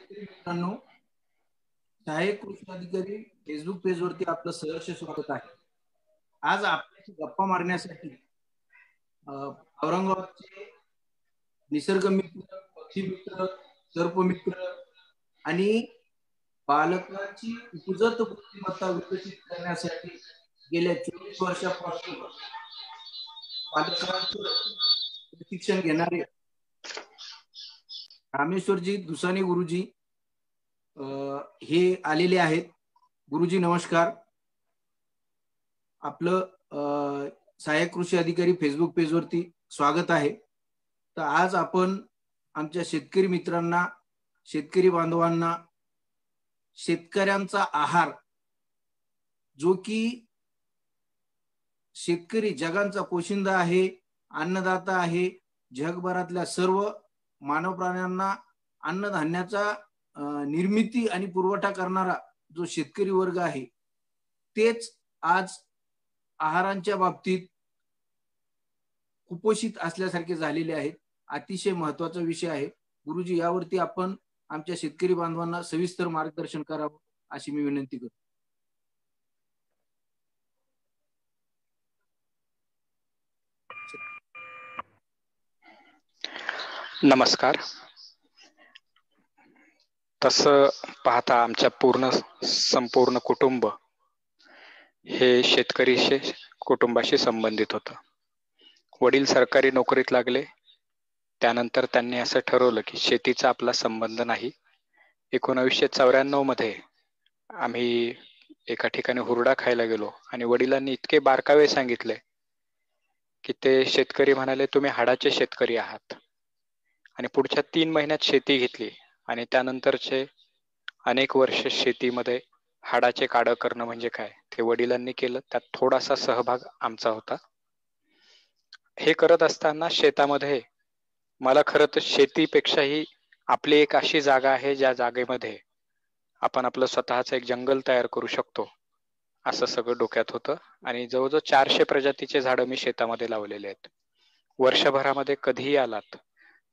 शेतकरी मित्रांनो, सहाय्यक कृषी अधिकारी फेसबुक पेजवरती आपलं सहर्ष स्वागत आहे. आज आपल्याशी गप्पा मारण्यासाठी औरंगाबादचे निसर्ग मित्र, पक्षी मित्र, सर्प मित्र आणि बालकांची उपजत बुद्धिमत्ता विकसित करण्यासाठी गेल्या 24 वर्षापासून बालकांचं प्रशिक्षण घेणारे रामेश्वरजी दुसाने गुरुजी हे आलेले आहेत. गुरुजी नमस्कार. आपलं सहाय्यक कृषी अधिकारी फेसबुक पेजवरती स्वागत आहे. तर आज आपण आमच्या शेतकरी मित्रांना, शेतकरी बांधवांना शेतकऱ्यांचा आहार, जो की शेतकरी जगांचा पोशिंदा आहे, अन्नदाता आहे, जगभरातल्या सर्व मानव प्राण्यांना अन्नधान्याचा निर्मिती आणि पुरवठा करणारा जो शेतकरी वर्ग आहे, तेच आज आहारांच्या बाबतीत कुपोषित असल्यासारखे झालेले आहेत. अतिशय महत्वाचा विषय आहे. गुरुजी, यावरती आपण आमच्या शेतकरी बांधवांना सविस्तर मार्गदर्शन करावं अशी मी विनंती करतो. नमस्कार. तसं पाहता आमच्या संपूर्ण कुटुंब हे शेतकरी कुटुंबाशी संबंधित होतं. वडील सरकारी नोकरीत लागले, त्यानंतर त्यांनी असं ठरवलं की शेतीचा आपला संबंध नाही. 1994 मध्ये आम्ही एका ठिकाणी हुरडा खायला गेलो आणि वडिलांनी इतके बारकावे सांगितले की ते शेतकरी म्हणाले, तुम्ही हाडाचे शेतकरी आहात. आणि पुढच्या 3 महिन्यात शेती घेतली आणि त्यानंतरचे अनेक वर्ष शेतीमध्ये हाडाचे काढं करणं म्हणजे काय ते वडिलांनी केलं. त्यात थोडासा सहभाग आमचा होता. हे करत असताना शेतामध्ये मला खरं तर शेतीपेक्षाही आपली एक अशी जागा आहे ज्या जागेमध्ये आपण आपलं स्वतःचं एक जंगल तयार करू शकतो असं सगळं डोक्यात होतं. आणि जवळजवळ 400 प्रजातीचे झाडं मी शेतामध्ये लावलेले आहेत. वर्षभरामध्ये कधीही आलात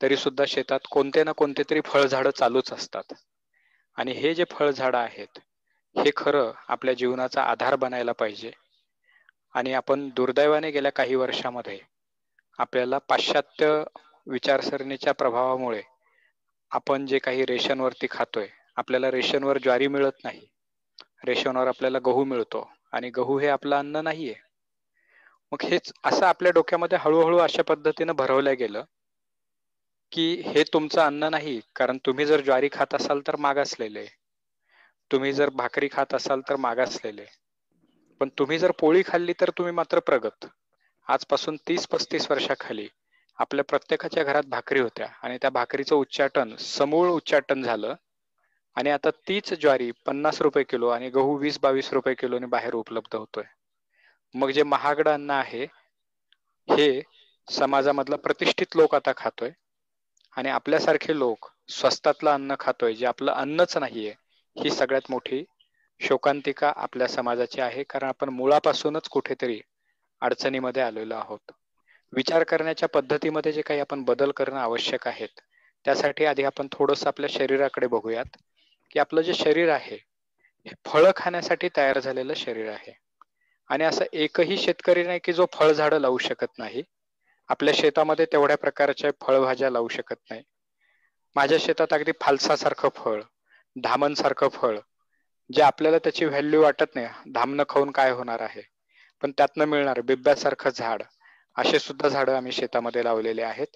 तरी सुद्धा शेतात कोणते ना कोणते तरी फळझाडं चालूच असतात. आणि हे जे फळझाडं आहेत हे खरं आपल्या जीवनाचा आधार बनायला पाहिजे. आणि आपण दुर्दैवाने गेल्या काही वर्षामध्ये आपल्याला पाश्चात्य विचारसरणीच्या प्रभावामुळे आपण जे काही रेशनवरती खातोय, आपल्याला रेशनवर ज्वारी मिळत नाही, रेशनवर आपल्याला गहू मिळतो आणि गहू हे आपलं अन्न नाहीये. मग हेच असं आपल्या डोक्यामध्ये हळूहळू अशा पद्धतीनं भरवलं गेलं की हे तुमचं अन्न नाही, कारण तुम्ही जर ज्वारी खात असाल तर मागासलेले, तुम्ही जर भाकरी खात असाल तर मागासलेले, पण तुम्ही जर पोळी खाल्ली तर तुम्ही मात्र प्रगत. आजपासून 30-35 वर्षाखाली आपल्या प्रत्येकाच्या घरात भाकरी होत्या आणि त्या भाकरीचं उच्चाटन, समूळ उच्चाटन झालं आणि आता तीच ज्वारी 50 रुपये किलो आणि गहू 20-22 रुपये किलोने बाहेर उपलब्ध होतोय. मग जे महागडं अन्न आहे हे समाजामधला प्रतिष्ठित लोक आता खातोय आणि आपल्यासारखे लोक स्वस्तातलं अन्न खातोय जे आपलं अन्नच नाहीये. ही सगळ्यात मोठी शोकांतिका आपल्या समाजाची आहे, कारण आपण मुळापासूनच कुठेतरी अडचणीमध्ये आलेलो आहोत. विचार करण्याच्या पद्धतीमध्ये जे काही आपण बदल करणं आवश्यक आहेत, त्यासाठी आधी आपण थोडंसं आपल्या शरीराकडे बघूयात की आपलं जे शरीर आहे हे फळं खाण्यासाठी तयार झालेलं शरीर आहे. आणि असं एकही शेतकरी नाही की जो फळझाडं लावू शकत नाही. आपल्या शेतामध्ये तेवढ्या प्रकारच्या फळभाज्या लावू शकत नाही. माझ्या शेतात अगदी फालसासारखं फळ, धामणसारखं फळ, जे आपल्याला त्याची व्हॅल्यू वाटत नाही, धामणं खाऊन काय होणार आहे, पण त्यातनं मिळणार बिब्यासारखं झाड, असे सुद्धा झाडं आम्ही शेतामध्ये लावलेले आहेत.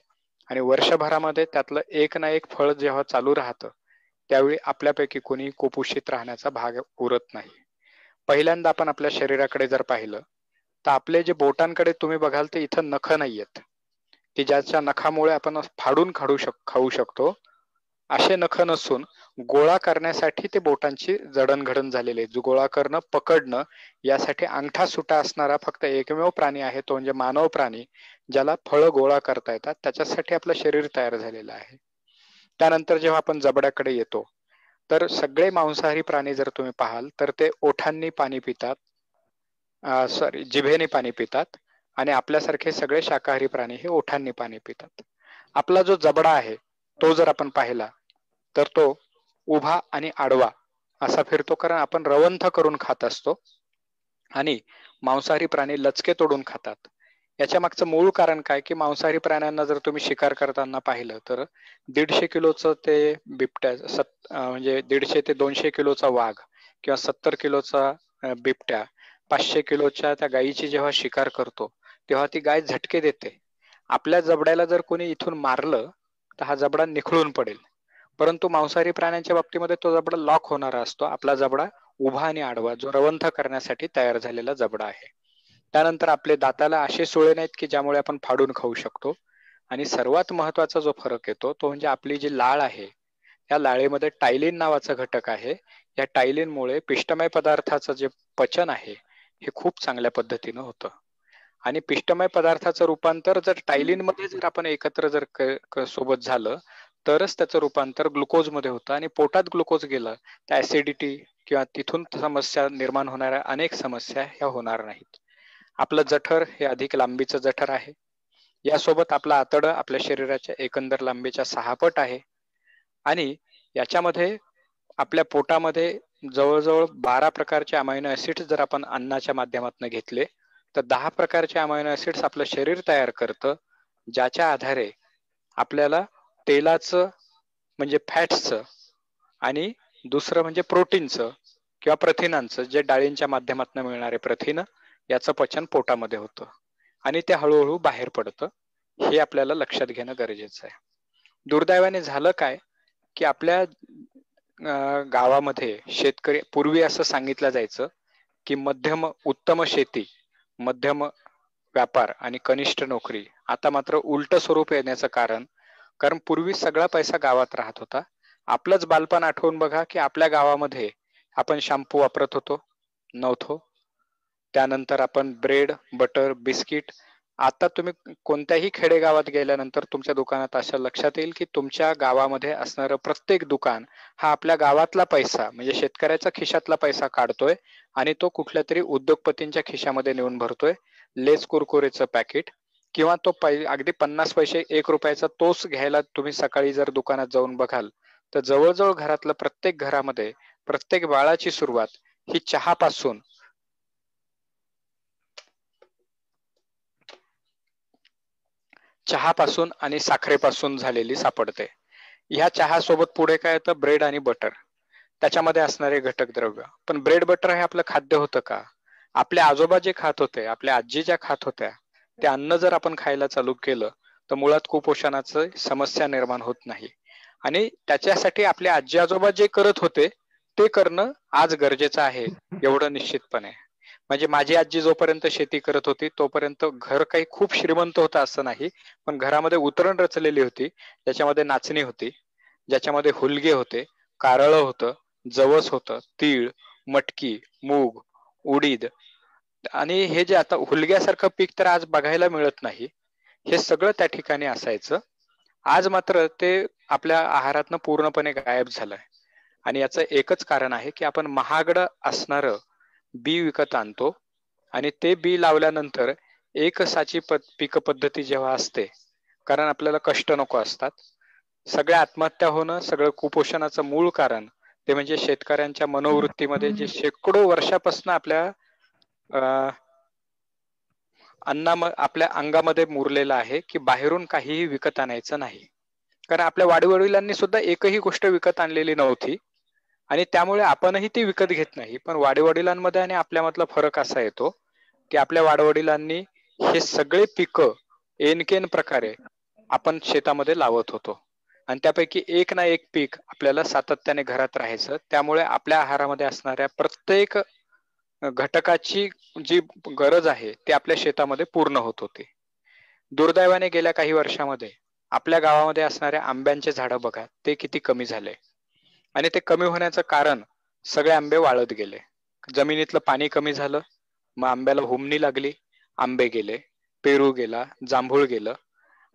आणि वर्षभरामध्ये त्यातलं एक ना एक फळ जेव्हा चालू राहतं त्यावेळी आपल्यापैकी कोणी कुपोषित राहण्याचा भाग उरत नाही. पहिल्यांदा आपण आपल्या शरीराकडे जर पाहिलं तर आपले जे बोटांकडे तुम्ही बघाल ते इथं नख नाहीयेत की ज्याच्या नखामुळे आपण फाडून खाऊ शकतो, असे नख नसून गोळा करण्यासाठी ते बोटांची जडणघडण झालेली आहे. जो गोळा करणं, पकडणं यासाठी अंगठा सुटा असणारा फक्त एकमेव प्राणी आहे तो म्हणजे मानव प्राणी, ज्याला फळं गोळा करता येतात. त्याच्यासाठी आपलं शरीर तयार झालेलं आहे. त्यानंतर जेव्हा आपण जबड्याकडे येतो तर सगळे मांसाहारी प्राणी जर तुम्ही पाहाल तर ते ओठांनी पाणी पितात, जिभेने पाणी पितात, आणि आपल्यासारखे सगळे शाकाहारी प्राणी हे ओठांनी पाणी पितात. आपला जो जबडा आहे तो जर आपण पाहिला तर तो उभा आणि आडवा असा फिरतो, कारण आपण रवंथ करून खात असतो आणि मांसाहारी प्राणी लचके तोडून खातात. याच्या मागचं मूळ कारण काय, की मांसाहारी प्राण्यांना जर तुम्ही शिकार करताना पाहिलं तर 150 किलोचं ते बिबट्या म्हणजे 150 ते 200 किलोचा वाघ किंवा 70 किलोचा बिबट्या 500 किलोच्या त्या गायीची जेव्हा शिकार करतो तेव्हा ती गाय झटके देते. आपल्या जबड्याला जर कोणी इथून मारलं तर हा जबडा निखळून पडेल, परंतु मांसाहारी प्राण्यांच्या बाबतीमध्ये तो जबडा लॉक होणारा असतो. आपला जबडा उभा आणि आडवा जो रवंथ करण्यासाठी तयार झालेला जबडा आहे. त्यानंतर आपले दाताला असे सुळे नाहीत की ज्यामुळे आपण फाडून खाऊ शकतो. आणि सर्वात महत्वाचा जो फरक येतो तो म्हणजे आपली जी लाळ आहे, या लाळेमध्ये टायलिन नावाचा घटक आहे. या टायलिनमुळे पिष्टमय पदार्थाचं जे पचन आहे हे खूप चांगल्या पद्धतीनं होतं. आणि पिष्टमय पदार्थाचं रूपांतर जर टायलिन मध्ये जर आपण एकत्र जर सोबत झालं तरच त्याचं रूपांतर ग्लुकोज मध्ये होतं. आणि पोटात ग्लुकोज गेलं तर ऍसिडिटी किंवा तिथून समस्या निर्माण होणाऱ्या अनेक समस्या ह्या होणार नाहीत. आपलं जठर हे अधिक लांबीचं जठर आहे. यासोबत आपलं आतडं आपल्या शरीराच्या एकंदर लांबीच्या 6 पट आहे. आणि याच्यामध्ये आपल्या पोटामध्ये जवळजवळ 12 प्रकारचे अमायनो ऍसिड्स जर आपण अन्नाच्या माध्यमातून घेतले तर 10 प्रकारचे अमायनो ऍसिड्स आपलं शरीर तयार करतं, ज्याच्या आधारे आपल्याला तेलाचं म्हणजे फॅट्सचं आणि दुसरं म्हणजे प्रोटीनचं किंवा प्रथिनांचं, जे डाळींच्या माध्यमातून मिळणारे प्रथिन, याचं पचन पोटामध्ये होतं आणि ते हळूहळू बाहेर पडतं. हे आपल्याला लक्षात घेणं गरजेचं आहे. दुर्दैवाने झालं काय की आपल्या गावामध्ये शेतकरी, पूर्वी असं सांगितलं जायचं की मध्यम उत्तम शेती, मध्यम व्यापार आणि कनिष्ठ नोकरी. आता मात्र उलट स्वरूप येण्याचं कारण पूर्वी सगळा पैसा गावात राहत होता. आपलंच बालपण आठवून बघा की आपल्या गावामध्ये आपण शॅम्पू वापरत होतो नव्हतो. त्यानंतर आपण ब्रेड, बटर, बिस्किट. आता तुम्ही कोणत्याही खेडेगावात गेल्यानंतर तुमच्या दुकानात असं लक्षात येईल की तुमच्या गावामध्ये असणारं प्रत्येक दुकान हा आपल्या गावातला पैसा म्हणजे शेतकऱ्याचा खिशातला पैसा काढतोय आणि तो कुठल्या तरी उद्योगपतींच्या खिशामध्ये नेऊन भरतोय. लेस कुरकुरेचं पॅकेट किंवा तो अगदी 50 पैसे 1 रुपयाचा तोच घ्यायला तुम्ही सकाळी जर दुकानात जाऊन बघाल तर जवळजवळ घरातलं प्रत्येक घरामध्ये प्रत्येक बाळाची सुरुवात ही चहापासून आणि साखरेपासून झालेली सापडते. ह्या चहा सोबत पुढे काय येतं, ब्रेड आणि बटर, त्याच्यामध्ये असणारे घटक द्रव्य. पण ब्रेड बटर हे आपलं खाद्य होतं का? आपले आजोबा जे खात होते, आपल्या आजी ज्या खात होत्या, ते अन्न जर आपण खायला चालू केलं तर मुळात कुपोषणाचं समस्या निर्माण होत नाही. आणि त्याच्यासाठी आपले आजी आजोबा जे करत होते ते करणं आज गरजेचं आहे, एवढं निश्चितपणे. म्हणजे माझी आजी जोपर्यंत शेती करत होती तोपर्यंत घर काही खूप श्रीमंत होतं असं नाही, पण घरामध्ये उतरण रचलेली होती. त्याच्यामध्ये नाचणी होती, ज्याच्यामध्ये हुलगे होते, कारळं होतं, जवस होतं, तीळ, मटकी, मूग, उडीद. आणि हे जे आता हुलग्यासारखं पीक तर आज बघायला मिळत नाही, हे सगळं त्या ठिकाणी असायचं. आज मात्र ते आपल्या आहारातनं पूर्णपणे गायब झालंय. आणि याचं एकच कारण आहे की आपण महागडं असणारं बी विकत आणतो आणि ते बी लावल्यानंतर एक साची पीक पद्धती जेव्हा असते, कारण आपल्याला कष्ट नको असतात, सगळ्या आत्महत्या होणं, सगळं कुपोषणाचं मूळ कारण ते म्हणजे शेतकऱ्यांच्या मनोवृत्तीमध्ये जे शेकडो वर्षापासून आपल्या आपल्या अंगामध्ये मुरलेलं आहे की बाहेरून काहीही विकत आणायचं नाही. कारण आपल्या वाडवडिलांनी सुद्धा एकही गोष्ट विकत आणलेली नव्हती आणि त्यामुळे आपणही ती विकत घेत नाही. पण वाडवडिलांमध्ये आणि आपल्यामधला फरक असा येतो की आपल्या वाडवडिलांनी हे सगळे पिकं एनकेन प्रकारे आपण शेतामध्ये लावत होतो आणि त्यापैकी एक ना एक पीक आपल्याला सातत्याने घरात राहायचं. त्यामुळे आपल्या आहारामध्ये असणाऱ्या प्रत्येक घटकाची जी गरज आहे ती आपल्या शेतामध्ये पूर्ण होत होती. दुर्दैवाने गेल्या काही वर्षामध्ये आपल्या गावामध्ये असणाऱ्या आंब्यांचे झाडं बघा, ते किती कमी झाले. आणि ते कमी होण्याचं कारण सगळे आंबे वाळत गेले. जमिनीतलं पाणी कमी झालं, मग आंब्याला हुमणी लागली, आंबे गेले, पेरू गेला, जांभूळ गेलं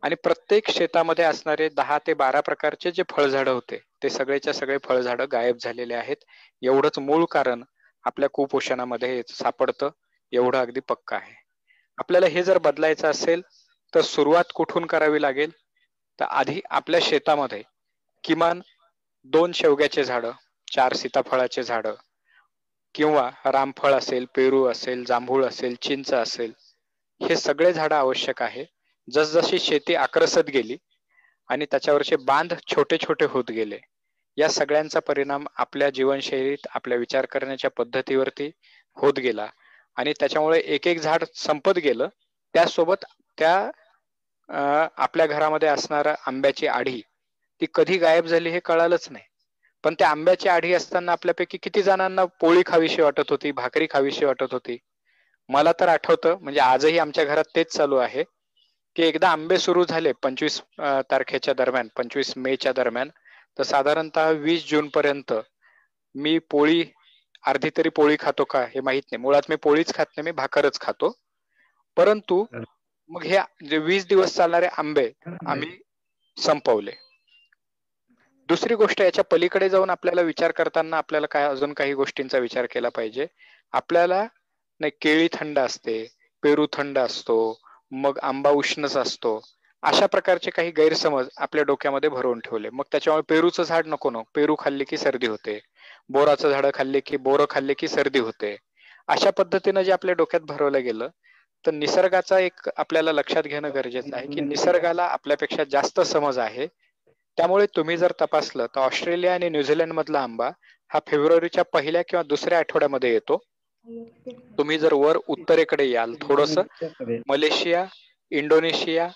आणि प्रत्येक शेतामध्ये असणारे 10 ते 12 प्रकारचे जे फळझाडं होते ते सगळेच्या सगळे फळझाडं गायब झालेले आहेत. एवढंच मूळ कारण आपल्या कुपोषणामध्ये सापडतं, एवढं अगदी पक्का आहे. आपल्याला हे जर बदलायचं असेल तर सुरुवात कुठून करावी लागेल, तर आधी आपल्या शेतामध्ये किमान 2 शेवग्याचे झाडं, 4 सीताफळाचे झाडं किंवा रामफळ असेल, पेरू असेल, जांभूळ असेल, चिंच असेल, हे सगळे झाडं आवश्यक आहे. जसजशी शेती आक्रसत गेली आणि त्याच्यावरचे बांध छोटे छोटे होत गेले, या सगळ्यांचा परिणाम आपल्या जीवनशैलीत, आपल्या विचार करण्याच्या पद्धतीवरती होत गेला आणि त्याच्यामुळे एक एक झाड संपत गेलं. त्यासोबत त्या आपल्या घरामध्ये असणारा आंब्याची आढी ती कधी गायब झाली हे कळालंच नाही. पण त्या आंब्याची आढी असताना आपल्यापैकी किती जणांना पोळी खावीशी वाटत होती, भाकरी खावीशी वाटत होती. मला तर आठवतं, म्हणजे आजही आमच्या घरात तेच चालू आहे, की एकदा आंबे सुरू झाले 25 तारखेच्या दरम्यान, 25 मेच्या दरम्यान, तर साधारणतः 20 जून पर्यंत मी पोळी, अर्धी तरी पोळी खातो का हे माहित नाही. मुळात मी पोळीच खात नाही, मी भाकरच खातो. परंतु मग हे जे 20 दिवस चालणारे आंबे आम्ही संपवले. दुसरी गोष्ट, याच्या पलीकडे जाऊन आपल्याला विचार करताना आपल्याला काय अजून काही गोष्टींचा विचार केला पाहिजे. आपल्याला नाही, केळी थंड असते, पेरू थंड असतो, मग आंबा उष्णच असतो, अशा प्रकारचे काही गैरसमज आपल्या डोक्यामध्ये भरवून ठेवले. मग त्याच्यामुळे पेरूचं झाड नको, पेरू खाल्ले की सर्दी होते, बोराचं झाड खाल्ले की बोरं खाल्ले की सर्दी होते, अशा पद्धतीनं जे आपल्या डोक्यात भरवलं गेलं. तर निसर्गाचा एक आपल्याला लक्षात घेणं गरजेचं आहे की निसर्गाला आपल्यापेक्षा जास्त समज आहे. त्यामुळे तुम्ही जर तपासलं तर ऑस्ट्रेलिया आणि न्यूझीलंड मधला आंबा हा फेब्रुवारीच्या पहिल्या किंवा दुसऱ्या आठवड्यामध्ये येतो. तुम्ही जर वर उत्तरेकडे याल थोडस, मलेशिया, इंडोनेशिया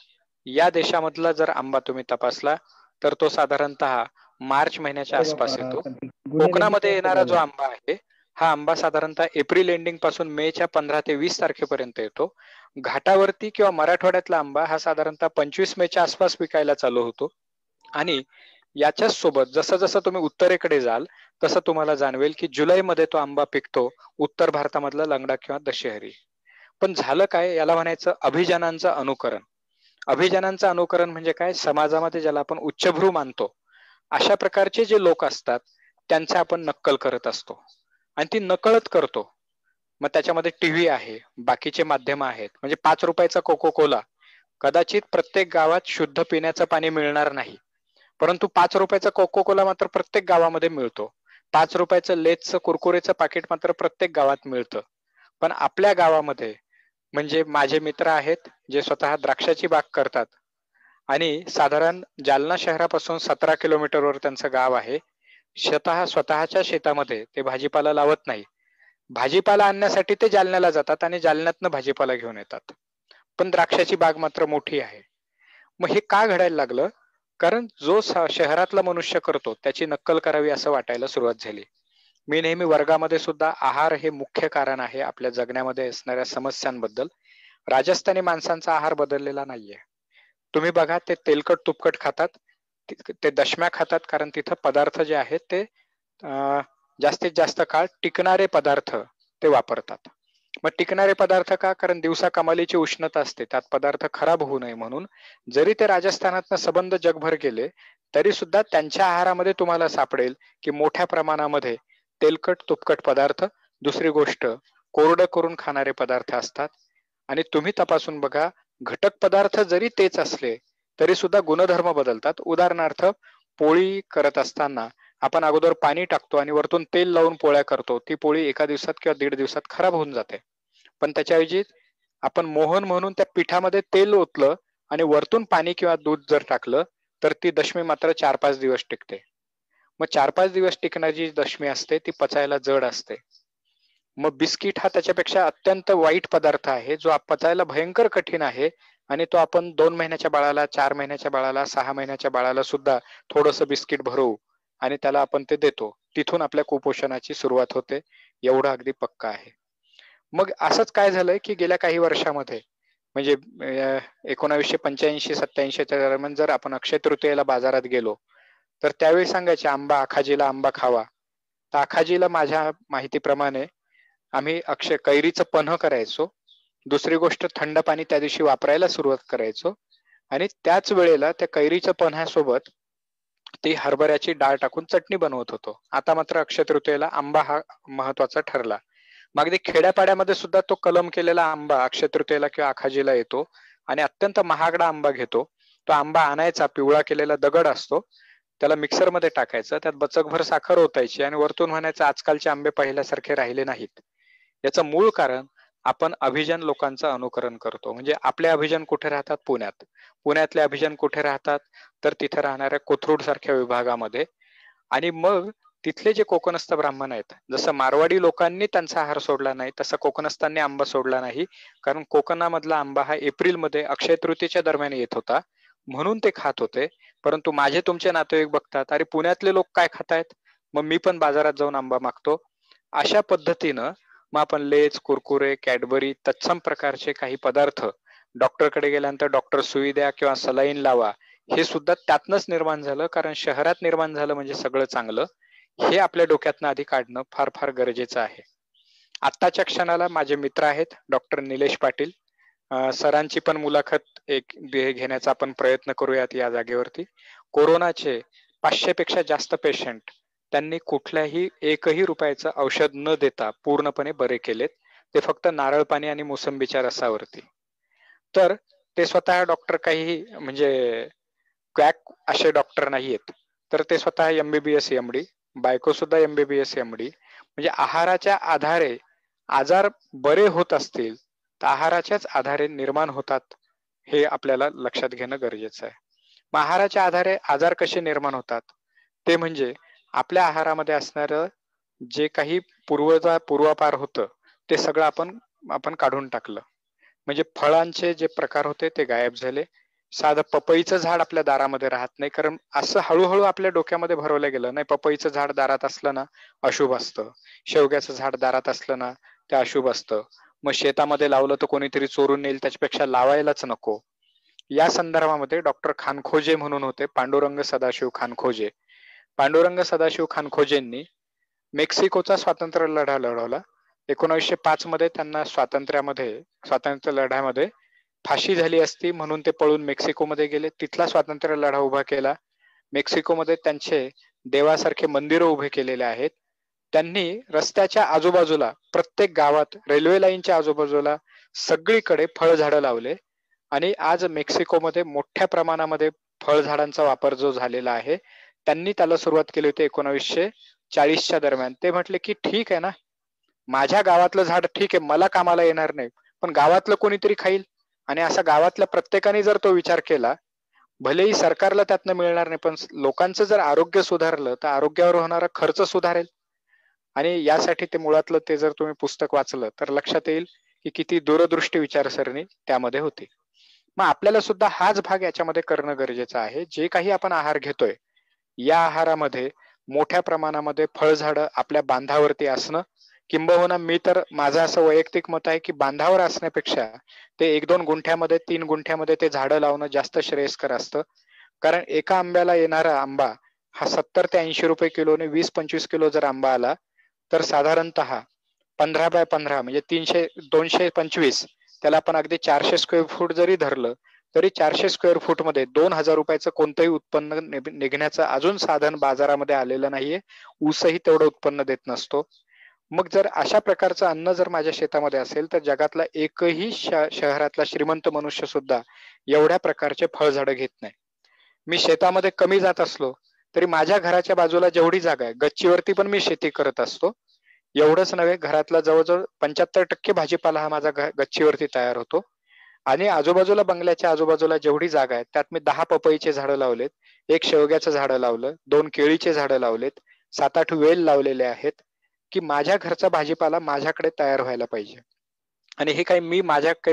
या देशामधला जर आंबा तुम्ही तपासला तर तो साधारणतः मार्च महिन्याच्या आसपास येतो. कोकणामध्ये येणारा जो आंबा आहे हा आंबा साधारणतः एप्रिल एंडिंग पासून मेच्या 15 ते 20 तारखेपर्यंत येतो. घाटावरती किंवा मराठवाड्यातला आंबा हा साधारणतः 25 मेच्या आसपास विकायला चालू होतो. आणि याच्याच सोबत जसं जसं तुम्ही उत्तरेकडे जाल तसं तुम्हाला जाणवेल की जुलैमध्ये तो आंबा पिकतो, उत्तर भारतामधला लंगडा किंवा दशहरी. पण झालं काय, याला म्हणायचं अभिजनांचं अनुकरण. अभिजनांचं अनुकरण म्हणजे काय, समाजामध्ये ज्याला आपण उच्चभ्रू मानतो अशा प्रकारचे जे लोक असतात त्यांचे आपण नक्कल करत असतो आणि ती नकळत करतो. मग त्याच्यामध्ये टीव्ही आहे, बाकीचे माध्यम आहेत. म्हणजे 5 रुपयाचा कोको कोला कदाचित प्रत्येक गावात शुद्ध पिण्याचं पाणी मिळणार नाही, परंतु 5 रुपयाचा कोको कोला मात्र प्रत्येक गावामध्ये मिळतो. 5 रुपयाचं लेसचं कुरकुरेचं पाकिट मात्र प्रत्येक गावात मिळतं. पण आपल्या गावामध्ये, म्हणजे माझे मित्र आहेत जे स्वतः द्राक्षाची बाग करतात आणि साधारण जालना शहरापासून 17 किलोमीटरवर त्यांचं गाव आहे. स्वतःच्या शेतामध्ये ते भाजीपाला लावत नाही. भाजीपाला आणण्यासाठी ते जालन्याला जातात आणि जालन्यातनं भाजीपाला घेऊन येतात. पण द्राक्षाची बाग मात्र मोठी आहे. मग हे का घडायला लागलं? कारण जो शहरातला मनुष्य करतो त्याची नक्कल करावी असं वाटायला सुरुवात झाली. मी नेहमी वर्गामध्ये सुद्धा आहार हे मुख्य कारण आहे आपल्या जगण्यामध्ये असणाऱ्या समस्यांबद्दल. राजस्थानी माणसांचा आहार बदललेला नाहीये. तुम्ही बघा, ते तेलकट तुपकट खातात, ते दशम्या खातात, कारण तिथं पदार्थ जे आहेत ते जास्तीत जास्त काळ टिकणारे पदार्थ ते वापरतात. मग टिकणारे पदार्थ का? कारण दिवसा कमालीची उष्णता असते, त्यात पदार्थ खराब होऊ नये म्हणून. जरी ते राजस्थानातनं सबंध जगभर गेले तरी सुद्धा त्यांच्या आहारामध्ये तुम्हाला सापडेल की मोठ्या प्रमाणामध्ये तेलकट तुपकट पदार्थ, दुसरी गोष्ट कोरडं करून खाणारे पदार्थ असतात. आणि तुम्ही तपासून बघा, घटक पदार्थ जरी तेच असले तरी सुद्धा गुणधर्म बदलतात. उदाहरणार्थ, पोळी करत असताना आपण अगोदर पाणी टाकतो आणि वरतून तेल लावून पोळ्या करतो. ती पोळी 1 दिवसात किंवा 1.5 दिवसात खराब होऊन जाते. पण त्याच्याऐवजी आपण मोहन म्हणून त्या पिठामध्ये तेल ओतलं आणि वरतून पाणी किंवा दूध जर टाकलं तर ती दशमी मात्र 4-5 दिवस टिकते. मग 4-5 दिवस टिकणारी जी दशमी असते ती पचायला जड असते. मग बिस्किट हा त्याच्यापेक्षा अत्यंत वाईट पदार्थ आहे, जो पचायला भयंकर कठीण आहे. आणि तो आपण 2 महिन्याच्या बाळाला, 4 महिन्याच्या बाळाला, 6 महिन्याच्या बाळाला सुद्धा थोडंसं बिस्किट भरवू आणि त्याला आपण ते देतो. तिथून आपल्या कुपोषणाची सुरुवात होते, एवढं अगदी पक्का आहे. मग असंच काय झालंय की गेल्या काही वर्षामध्ये, म्हणजे 1985-87च्या दरम्यान जर आपण अक्षय तृतीयेला बाजारात गेलो तर त्यावेळी सांगायचे आंबा आखाजीला, आंबा खावा. तर आखाजीला माझ्या माहितीप्रमाणे आम्ही कैरीचं पन्ह करायचो. दुसरी गोष्ट, थंड पाणी त्या दिवशी वापरायला सुरुवात करायचो आणि त्याच वेळेला त्या कैरीच्या पन्ह्यासोबत ती हरभऱ्याची डाळ टाकून चटणी बनवत होतो. आता मात्र अक्षय तृतीयेला आंबा हा महत्वाचा ठरला. मग अगदी खेड्यापाड्यामध्ये सुद्धा तो कलम केलेला आंबा अक्षय तृतीयेला किंवा आखाजीला येतो आणि अत्यंत महागडा आंबा घेतो. तो आंबा आणायचा, पिवळा केलेला दगड असतो, त्याला मिक्सरमध्ये टाकायचं, त्यात बचकभर साखर ओतायची आणि वरतून म्हणायचं आजकालचे आंबे पहिल्यासारखे राहिले नाहीत. याचं मूळ कारण आपण अभिजन लोकांचं अनुकरण करतो. म्हणजे आपले अभिजन कुठे राहतात? पुण्यात. पुण्यातले अभिजन कुठे राहतात? तर तिथे राहणाऱ्या कोथरूड सारख्या विभागामध्ये. आणि मग तिथले जे कोकणस्थ ब्राह्मण आहेत, जसं मारवाडी लोकांनी त्यांचा आहार सोडला नाही तसं कोकणस्थांनी आंबा सोडला नाही. कारण कोकणामधला आंबा हा एप्रिलमध्ये अक्षय तृतीयेच्या दरम्यान येत होता, म्हणून ते खात होते. परंतु माझे तुमचे नातेवाईक बघतात, अरे पुण्यातले लोक काय खातायत, मग मी पण बाजारात जाऊन आंबा मागतो. अशा पद्धतीनं मग आपण लेज, कुरकुरे, कॅडबरी तत्सम प्रकारचे काही पदार्थ डॉक्टरकडे गेल्यानंतर डॉक्टर सुई द्या किंवा सलाईन लावा, हे सुद्धा त्यातनंच निर्माण झालं. कारण शहरात निर्माण झालं म्हणजे सगळं चांगलं, हे आपल्या डोक्यातनं आधी काढणं फार फार गरजेचं आहे. आत्ताच्या क्षणाला माझे मित्र आहेत डॉक्टर निलेश पाटील, सरांची पण मुलाखत घेण्याचा आपण प्रयत्न करूयात या जागेवरती. कोरोनाचे 500 पेक्षा जास्त पेशंट त्यांनी कुठल्याही एकही रुपयाचं औषध न देता पूर्णपणे बरे केलेत, ते फक्त नारळ पाणी आणि मोसंबीच्या रसावरती. तर ते स्वतः डॉक्टर काही म्हणजे क्वॅक असे डॉक्टर नाहीयेत, तर ते स्वतः MBBS MD, बायको सुद्धा MBBS MD. म्हणजे आहाराच्या आधारे आजार बरे होत असतील तर आहाराच्याच आधारे निर्माण होतात, हे आपल्याला लक्षात घेणं गरजेचं आहे. मग आहाराच्या आधारे आजार कसे निर्माण होतात? ते म्हणजे आपल्या आहारामध्ये असणारं जे काही पूर्वापार होतं ते सगळं आपण काढून टाकलं. म्हणजे फळांचे जे प्रकार होते ते गायब झाले. साधं पपईचं झाड आपल्या दारामध्ये राहत नाही, कारण असं हळूहळू आपल्या डोक्यामध्ये भरवलं गेलं, नाही पपईचं झाड दारात असलं ना अशुभ असतं, शेवग्याचं झाड दारात असलं ना ते अशुभ असतं, मग शेतामध्ये लावलं तर कोणीतरी चोरून नेईल, त्याच्यापेक्षा लावायलाच नको. या संदर्भामध्ये डॉक्टर खानखोजे म्हणून होते, पांडुरंग सदाशिव खानखोजे. पांडुरंग सदाशिव खानखोजेंनी मेक्सिकोचा स्वातंत्र्य लढा लढवला. 1905 मध्ये त्यांना स्वातंत्र्य लढ्यामध्ये फाशी झाली असती, म्हणून ते पळून मेक्सिकोमध्ये गेले, तिथला स्वातंत्र्य लढा उभा केला. मेक्सिकोमध्ये त्यांचे देवासारखे मंदिरं उभे केलेले आहेत. त्यांनी रस्त्याच्या आजूबाजूला, प्रत्येक गावात, रेल्वे लाईनच्या आजूबाजूला सगळीकडे फळझाडं लावले आणि आज मेक्सिकोमध्ये मोठ्या प्रमाणामध्ये फळझाडांचा वापर जो झालेला आहे, त्यांनी त्याला सुरुवात केली होती 1940च्या दरम्यान. ते म्हटले की ठीक आहे ना, माझ्या गावातलं झाड ठीक आहे, मला कामाला येणार नाही, पण गावातलं कोणीतरी खाईल. आणि असा गावातल्या प्रत्येकाने जर तो विचार केला, भलेही सरकारला त्यातनं मिळणार नाही, पण लोकांचं जर आरोग्य सुधारलं तर आरोग्यावर होणारा खर्च सुधारेल. आणि यासाठी ते मुळातलं ते जर तुम्ही पुस्तक वाचलं तर लक्षात येईल की किती दूरदृष्टी विचारसरणी त्यामध्ये होती. मग आपल्याला सुद्धा हाच भाग याच्यामध्ये करणं गरजेचं आहे. जे काही आपण आहार घेतोय, या आहारामध्ये मोठ्या प्रमाणामध्ये फळझाडं आपल्या बांधावरती असणं, किंबहुना मी तर माझं असं वैयक्तिक मत आहे की बांधावर असण्यापेक्षा ते 1-2 गुंठ्यामध्ये 3 गुंठ्यामध्ये ते झाडं लावणं जास्त श्रेयस्कर असतं. कारण एका आंब्याला येणारा आंबा हा 70 ते 80 रुपये किलोने 20-25 किलो जर आंबा आला तर साधारणतः 15 बाय 15 म्हणजे 225, त्याला आपण अगदी 400 स्क्वेअर फूट जरी धरलं तरी 400 स्क्वेअर फूट मध्ये 2000 रुपयाचं कोणतंही उत्पन्न निघण्याचं अजून साधन बाजारामध्ये आलेलं नाहीये. ऊसही तेवढं उत्पन्न देत नसतो. मग जर अशा प्रकारचं अन्न जर माझ्या शेतामध्ये असेल तर जगातला एकही शहरातला श्रीमंत मनुष्य सुद्धा एवढ्या प्रकारचे फळझाडं घेत नाही. मी शेतामध्ये कमी जात असलो तरी माझ्या घराच्या बाजूला जेवढी जागा आहे, गच्चीवरती पण मी शेती करत असतो. एवढंच नव्हे, घरातला जवळजवळ 75% भाजीपाला हा माझा गच्चीवरती तयार होतो. आणि आजूबाजूला, बंगल्याच्या आजूबाजूला जेवढी जागा आहे त्यात मी 10 पपईचे झाडं लावलेत, 1 शेवग्याचं झाडं लावलं, 2 केळीचे झाडं लावलेत, 7-8 वेल लावलेले आहेत, की माझ्या घरचा भाजीपाला माझ्याकडे तयार व्हायला पाहिजे. आणि हे काही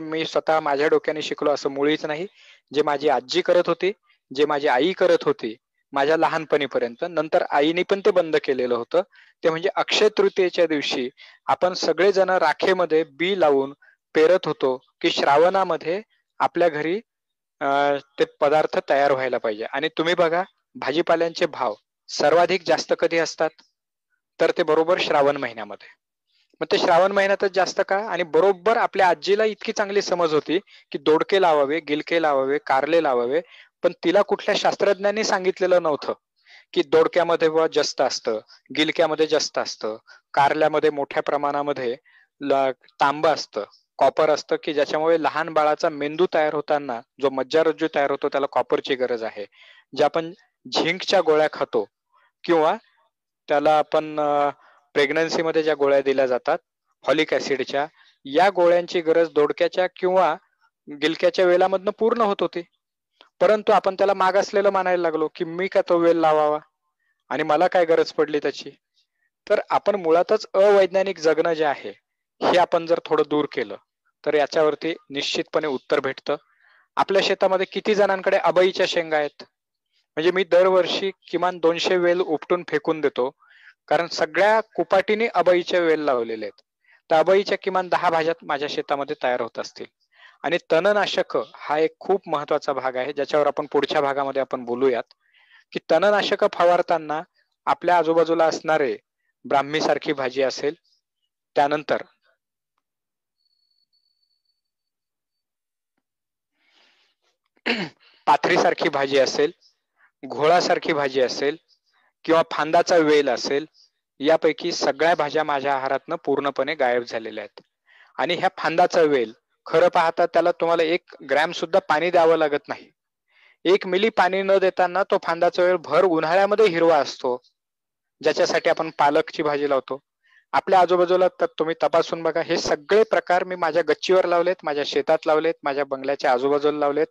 मी स्वतः माझ्या डोक्याने शिकलो असं मुळीच नाही. जे माझी आजी करत होती, जे माझी आई करत होती माझ्या लहानपणीपर्यंत, नंतर आईने पण ते बंद केलेलं होतं, ते म्हणजे अक्षय तृतीयेच्या दिवशी आपण सगळेजण राखेमध्ये बी लावून पेरत होतो की श्रावणामध्ये आपल्या घरी ते पदार्थ तयार व्हायला पाहिजे. आणि तुम्ही बघा, भाजीपाल्यांचे भाव सर्वाधिक जास्त कधी असतात तर ते बरोबर श्रावण महिन्यामध्ये. मग ते श्रावण महिन्यातच जास्त का? आणि बरोबर आपल्या आजीला इतकी चांगली समज होती की दोडके लावावे, गिलके लावावे, कारले लावावे, पण तिला कुठल्या शास्त्रज्ञांनी सांगितलेलं नव्हतं की दोडक्यामध्ये जास्त असतं, गिलक्यामध्ये जास्त असतं, कारल्यामध्ये मोठ्या प्रमाणामध्ये तांब असतं, कॉपर असतं, की ज्याच्यामुळे लहान बाळाचा मेंदू तयार होताना जो मज्जारज्जू तयार होतो त्याला कॉपरची गरज आहे. जे आपण झिंकच्या गोळ्या खातो किंवा त्याला आपण प्रेग्नन्सीमध्ये ज्या गोळ्या दिल्या जातात फॉलिक ऍसिडच्या, या गोळ्यांची गरज दोडक्याच्या किंवा गिलक्याच्या वेलामधनं पूर्ण होत होती. परंतु आपण त्याला मागासलेलं मानायला लागलो की मी का तो वेल लावावा आणि मला काय गरज पडली त्याची. तर आपण मुळातच अवैज्ञानिक जगणं जे आहे हे आपण जर थोडं दूर केलं तर याच्यावरती निश्चितपणे उत्तर भेटतं. आपल्या शेतामध्ये किती जणांकडे अबईच्या शेंगा आहेत? म्हणजे मी दरवर्षी किमान 200 वेल उपटून फेकून देतो, कारण सगळ्या कुपाटीने अबईचे वेल लावलेले आहेत. तर अबईच्या किमान 10 भाज्या माझ्या शेतामध्ये तयार होत असतील. आणि तणनाशक हा एक खूप महत्वाचा भाग आहे, ज्याच्यावर आपण पुढच्या भागामध्ये आपण बोलूयात. की तणनाशक फवारताना आपल्या आजूबाजूला असणारे ब्राह्मी सारखी भाजी असेल, त्यानंतर पाथरीसारखी भाजी असेल, घोळासारखी भाजी असेल किंवा फांदाचा वेल असेल, यापैकी सगळ्या भाज्या माझ्या आहारातनं पूर्णपणे गायब झालेल्या आहेत. आणि ह्या फांदाचा वेल खरं पाहता त्याला तुम्हाला 1 ग्रॅम सुद्धा पाणी द्यावं लागत नाही. 1 मिली पाणी न देताना तो फांदाचा वेल भर उन्हाळ्यामध्ये हिरवा असतो, ज्याच्यासाठी आपण पालकची भाजी लावतो. आपल्या आजूबाजूला तुम्ही तपासून बघा, हे सगळे प्रकार मी माझ्या गच्चीवर लावलेत, माझ्या शेतात लावलेत, माझ्या बंगल्याच्या आजूबाजूला लावलेत.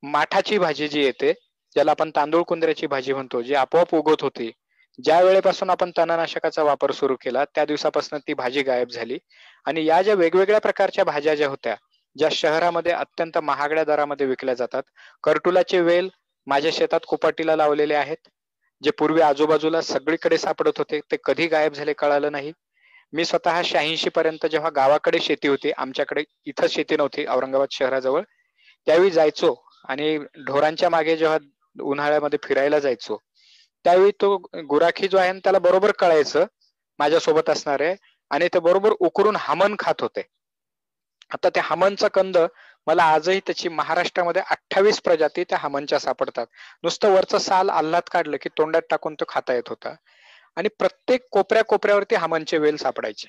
माठाची भाजी जी येते, ज्याला आपण तांदूळ कुंदऱ्याची भाजी म्हणतो, जी आपोआप उगवत होती, ज्या वेळेपासून आपण तणनाशकाचा वापर सुरू केला त्या दिवसापासून ती भाजी गायब झाली. आणि या ज्या वेगवेगळ्या प्रकारच्या भाज्या ज्या होत्या, ज्या शहरामध्ये अत्यंत महागड्या दरामध्ये विकल्या जातात, करटुलाचे वेल माझ्या शेतात कुपाटीला लावलेले आहेत, जे पूर्वी आजूबाजूला सगळीकडे सापडत होते, ते कधी गायब झाले कळालं नाही. मी स्वतः 86 पर्यंत जेव्हा गावाकडे शेती होती, आमच्याकडे इथं शेती नव्हती औरंगाबाद शहराजवळ, त्यावेळी जायचो आणि ढोरांच्या मागे जेव्हा उन्हाळ्यामध्ये फिरायला जायचो, त्यावेळी तो गुराखी जो आहे त्याला बरोबर कळायचं माझ्यासोबत असणारे, आणि ते बरोबर उकरून हमन खात होते. आता त्या हमनचा कंद मला आजही त्याची महाराष्ट्रामध्ये 28 प्रजाती त्या हमनच्या सापडतात. नुसतं वरचं साल आल्हात काढलं की तोंडात टाकून तो खाता येत होता. आणि प्रत्येक कोपऱ्यावरती हमनचे वेल सापडायचे.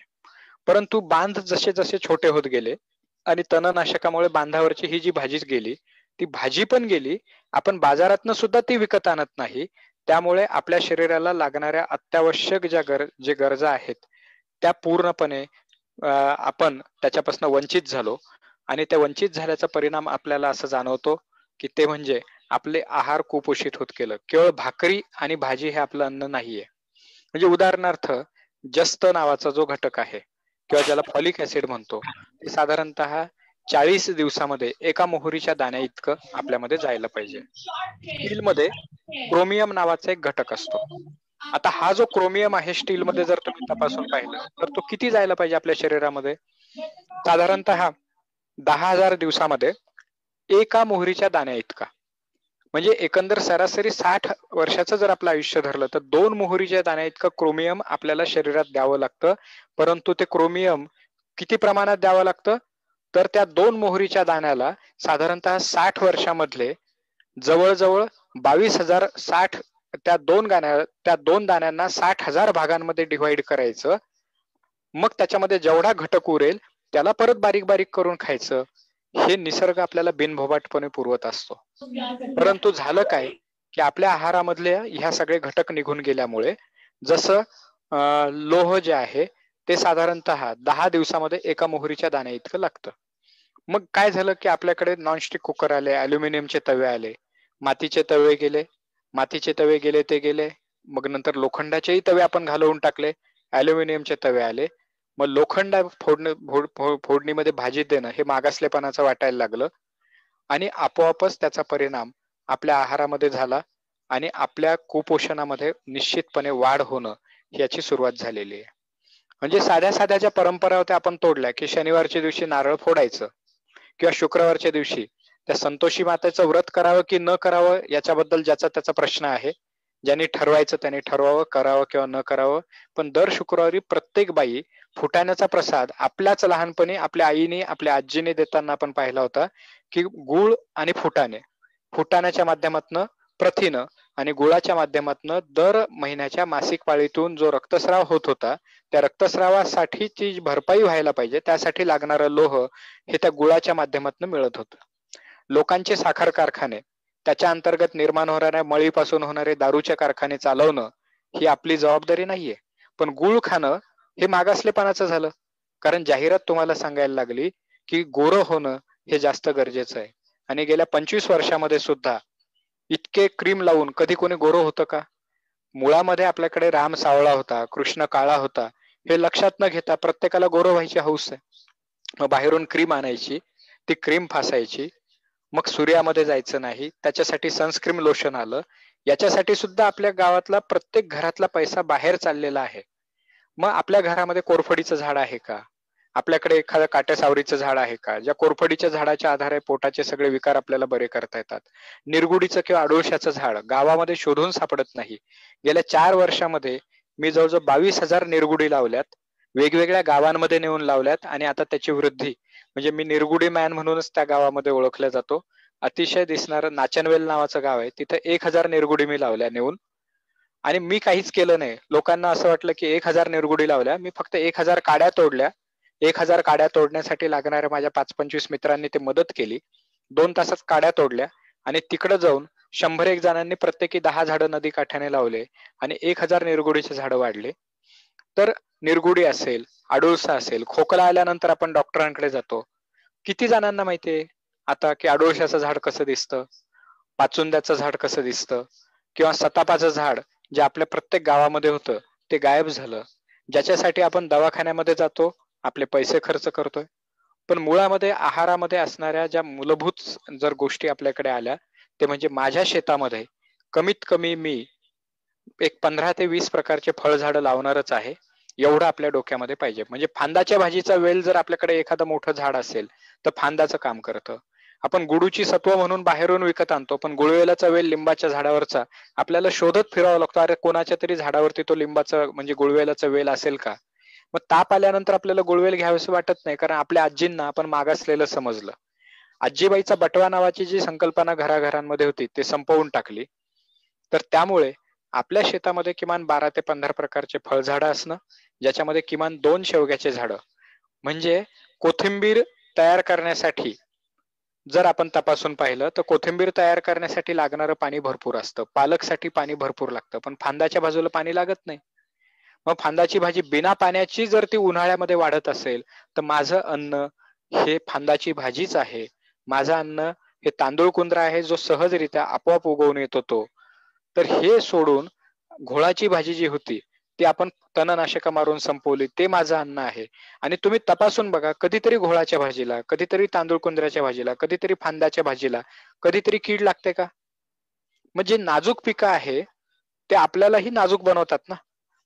परंतु बांध जसे जसे छोटे होत गेले आणि तणनाशकामुळे बांधावरची ही जी भाजी गेली, ती भाजी पण गेली, आपण बाजारातनं सुद्धा ती विकत आणत नाही. त्यामुळे आपल्या शरीराला लागणाऱ्या अत्यावश्यक जे गरजा आहेत त्या पूर्णपणे आपण त्याच्यापासून वंचित झालो. आणि त्या वंचित झाल्याचा परिणाम आपल्याला असं जाणवतो की ते म्हणजे आपले आहार कुपोषित होत गेलं. केवळ भाकरी आणि भाजी हे आपलं अन्न नाहीये. म्हणजे उदाहरणार्थ जस्त नावाचा जो घटक आहे किंवा ज्याला फॉलिक ऍसिड म्हणतो, ते साधारणतः 40 दिवसामध्ये एका मोहरीच्या दाण्या इतकं आपल्यामध्ये जायला पाहिजे. स्टीलमध्ये क्रोमियम नावाचा एक घटक असतो. आता हा जो क्रोमियम आहे स्टीलमध्ये जर तुम्ही तपासून पाहिलं तर तो किती जायला पाहिजे आपल्या शरीरामध्ये? साधारणतः 10,000 दिवसामध्ये एका मोहरीच्या दाण्या इतका. म्हणजे एकंदर सरासरी 60 वर्षाचं जर आपलं आयुष्य धरलं तर 2 मोहरीच्या दाण्या इतकं क्रोमियम आपल्याला शरीरात द्यावं लागतं. परंतु ते क्रोमियम किती प्रमाणात द्यावं लागतं? तर त्या 2 मोहरीच्या दाण्याला साधारणतः 60 वर्षामधले जवळजवळ 22,000 त्या दोन दाण्यांना 60,000 भागांमध्ये डिव्हाइड करायचं. मग त्याच्यामध्ये जेवढा घटक उरेल त्याला परत बारीक बारीक करून खायचं. हे निसर्ग आपल्याला बिनभोभाटपणे पुरवत असतो. परंतु झालं काय की आपल्या आहारामधले ह्या सगळे घटक निघून गेल्यामुळे जसं लोह जे आहे ते साधारणतः 10 दिवसामध्ये एका मोहरीच्या दाण्या इतकं लागतं. मग काय झालं की आपल्याकडे नॉनस्टिक कुकर आले, अल्युमिनियमचे तवे आले, मातीचे तवे गेले ते गेले. मग नंतर लोखंडाचेही तवे आपण घालवून टाकले, अल्युमिनियमचे तवे आले. मग लोखंड फोडणीमध्ये भाजी देणं हे मागासलेपणाचं वाटायला लागलं आणि आपोआपच त्याचा परिणाम आपल्या आहारामध्ये झाला आणि आपल्या कुपोषणामध्ये निश्चितपणे वाढ होणं याची सुरुवात झालेली आहे. म्हणजे साध्या साध्या ज्या परंपरा होत्या आपण तोडल्या की शनिवारच्या दिवशी नारळ फोडायचं किंवा शुक्रवारच्या दिवशी त्या संतोषी मातेचं व्रत करावं की न करावं याच्याबद्दल ज्याचा त्याचा प्रश्न आहे. ज्यांनी ठरवायचं त्यांनी ठरवावं, करावं किंवा न करावं. पण दर शुक्रवारी प्रत्येक बाई फुटाण्याचा प्रसाद आपल्याच लहानपणी आपल्या आईने आपल्या आजीने देताना आपण पाहिला होता की गुळ आणि फुटाण्याच्या माध्यमातनं प्रथिनं आणि गुळाच्या माध्यमातनं दर महिन्याच्या मासिक पाळीतून जो रक्तस्राव होत होता त्या रक्तस्रावासाठीची भरपाई व्हायला पाहिजे, त्यासाठी लागणारं लोह हे त्या गुळाच्या माध्यमातून मिळत होतं. लोकांचे साखर कारखाने त्याच्या अंतर्गत निर्माण होणाऱ्या मळीपासून होणारे दारूचे कारखाने चालवणं ही आपली जबाबदारी नाहीये. पण गुळ खाणं हे मागासलेपणाचं झालं. कारण जाहिरात तुम्हाला सांगायला लागली की गोरं होणं हे जास्त गरजेचं आहे. आणि गेल्या 25 वर्षामध्ये सुद्धा इतके क्रीम लावून कधी कोणी गोरं होतं का? मुळामध्ये आपल्याकडे राम सावळा होता, कृष्ण काळा होता, हे लक्षात न घेता प्रत्येकाला गोरं व्हायची हौस आहे. मग बाहेरून क्रीम आणायची, ती क्रीम फासायची, मग सूर्यामध्ये जायचं नाही, त्याच्यासाठी सनस्क्रीन लोशन आलं. याच्यासाठी सुद्धा आपल्या गावातला प्रत्येक घरातला पैसा बाहेर चाललेला आहे. मग आपल्या घरामध्ये कोरफडीचं झाड आहे का? आपल्याकडे एखादं काट्यासावरीचं झाड आहे का? ज्या कोरफडीच्या झाडाच्या आधारे पोटाचे सगळे विकार आपल्याला बरे करता येतात. निरगुडीचं किंवा अडुळशाचं झाड गावामध्ये शोधून सापडत नाही. गेल्या 4 वर्षामध्ये मी जवळजवळ 22,000 निरगुडी लावल्यात, वेगवेगळ्या गावांमध्ये नेऊन लावल्यात. आणि आता त्याची वृद्धी म्हणजे मी निरगुडी मॅन म्हणूनच त्या गावामध्ये ओळखला जातो. अतिशय दिसणारं नाचनवेल नावाचं गाव आहे, तिथं 1,000 निरगुडी मी लावल्या नेऊन. आणि मी काहीच केलं नाही. लोकांना असं वाटलं की 1,000 निरगुडी लावल्या, मी फक्त 1,000 काड्या तोडल्या. 1,000 काड्या तोडण्यासाठी लागणाऱ्या माझ्या 5-25 मित्रांनी ते मदत केली. 2 तासात काड्या तोडल्या आणि तिकडे जाऊन 100-1 जणांनी प्रत्येकी 10 झाडं नदी काठाने लावले आणि 1,000 निरगुडीचे झाडं वाढले. तर निरगुडी असेल, अडुळसा असेल, खोकला आल्यानंतर आपण डॉक्टरांकडे जातो. किती जणांना माहितीये आता की अडुळशाचं झाड कसं दिसतं, पाचुंद्याचं झाड कसं दिसतं, किंवा सतापाचं झाड जे आपल्या प्रत्येक गावामध्ये होतं ते गायब झालं. ज्याच्यासाठी आपण दवाखान्यामध्ये जातो, आपले पैसे खर्च करतोय. पण मुळामध्ये आहारामध्ये असणाऱ्या ज्या मूलभूत जर गोष्टी आपल्याकडे आल्या, ते म्हणजे माझ्या शेतामध्ये कमीत कमी मी एक 15 ते 20 प्रकारचे फळझाडं लावणारच आहे, एवढं आपल्या डोक्यामध्ये पाहिजे. म्हणजे फांदाच्या भाजीचा वेल जर आपल्याकडे एखादं मोठं झाड असेल तर फांदाचं काम करतं. आपण गुडूची सत्व म्हणून बाहेरून विकत आणतो, पण गुळवेलाचा वेल लिंबाच्या झाडावरचा आपल्याला शोधत फिरावं लागतो. अरे कोणाच्या तरी झाडावरती तो लिंबाचं म्हणजे गुळवेलाचा वेल असेल का? मग ताप आल्यानंतर आपल्याला गुळवेल घ्यावंसं वाटत नाही, कारण आपल्या आजींना आपण मागासलेलं समजलं. आजीबाईचा बटवा नावाची जी संकल्पना घराघरांमध्ये होती ते संपवून टाकली. तर त्यामुळे आपल्या शेतामध्ये किमान 12 ते 15 प्रकारचे फळझाडं असणं, ज्याच्यामध्ये किमान 2 शेवग्याचे झाडं. म्हणजे कोथिंबीर तयार करण्यासाठी जर आपण तपासून पाहिलं तर कोथिंबीर तयार करण्यासाठी लागणारं पाणी भरपूर असतं, पालकसाठी पाणी भरपूर लागतं, पण फांदाच्या बाजूला पाणी लागत नाही. मग फांदाची भाजी बिना पाण्याची जर ती उन्हाळ्यामध्ये वाढत असेल तर माझं अन्न हे फांदाची भाजीच आहे. माझं अन्न हे तांदूळ कुंद्रा आहे, जो सहजरित्या आपोआप उगवून येतो तो. तर हे सोडून घोळाची भाजी जी होती ती आपण तणनाशक मारून संपवली, ते माझं अन्न आहे. आणि तुम्ही तपासून बघा, कधीतरी घोळाच्या भाजीला, कधीतरी तांदूळ कुंद्र्याच्या भाजीला, कधीतरी फांदाच्या भाजीला कधीतरी कीड लागते का? म्हणजे नाजूक पिकं आहे ते आपल्यालाही नाजूक बनवतात ना.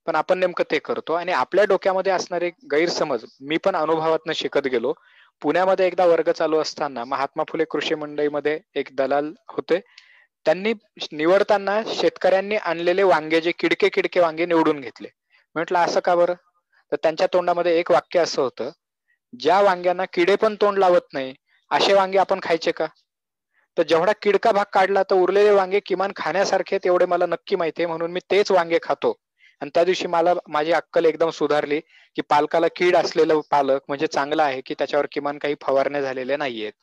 पण आपण नेमकं ते करतो. आणि आपल्या डोक्यामध्ये असणारे गैरसमज मी पण अनुभवातनं शिकत गेलो. पुण्यामध्ये एकदा वर्ग चालू असताना महात्मा फुले कृषी मंडईमध्ये एक दलाल होते. त्यांनी निवडताना शेतकऱ्यांनी आणलेले वांगे, जे किडके किडके वांगे निवडून घेतले. म्हटलं असं का बरं? तर त्यांच्या तोंडामध्ये एक वाक्य असं होतं, ज्या वांग्यांना किडे पण तोंड लावत नाही असे वांगे आपण खायचे का? तर जेवढा किडका भाग काढला तर उरलेले वांगे किमान खाण्यासारखे तेवढे मला नक्की माहितीये, म्हणून मी तेच वांगे खातो. आणि त्या दिवशी मला माझी अक्कल एकदम सुधारली की पालकाला कीड असलेलं पालक म्हणजे चांगलं आहे की त्याच्यावर किमान काही फवारण्या झालेल्या नाहीयेत.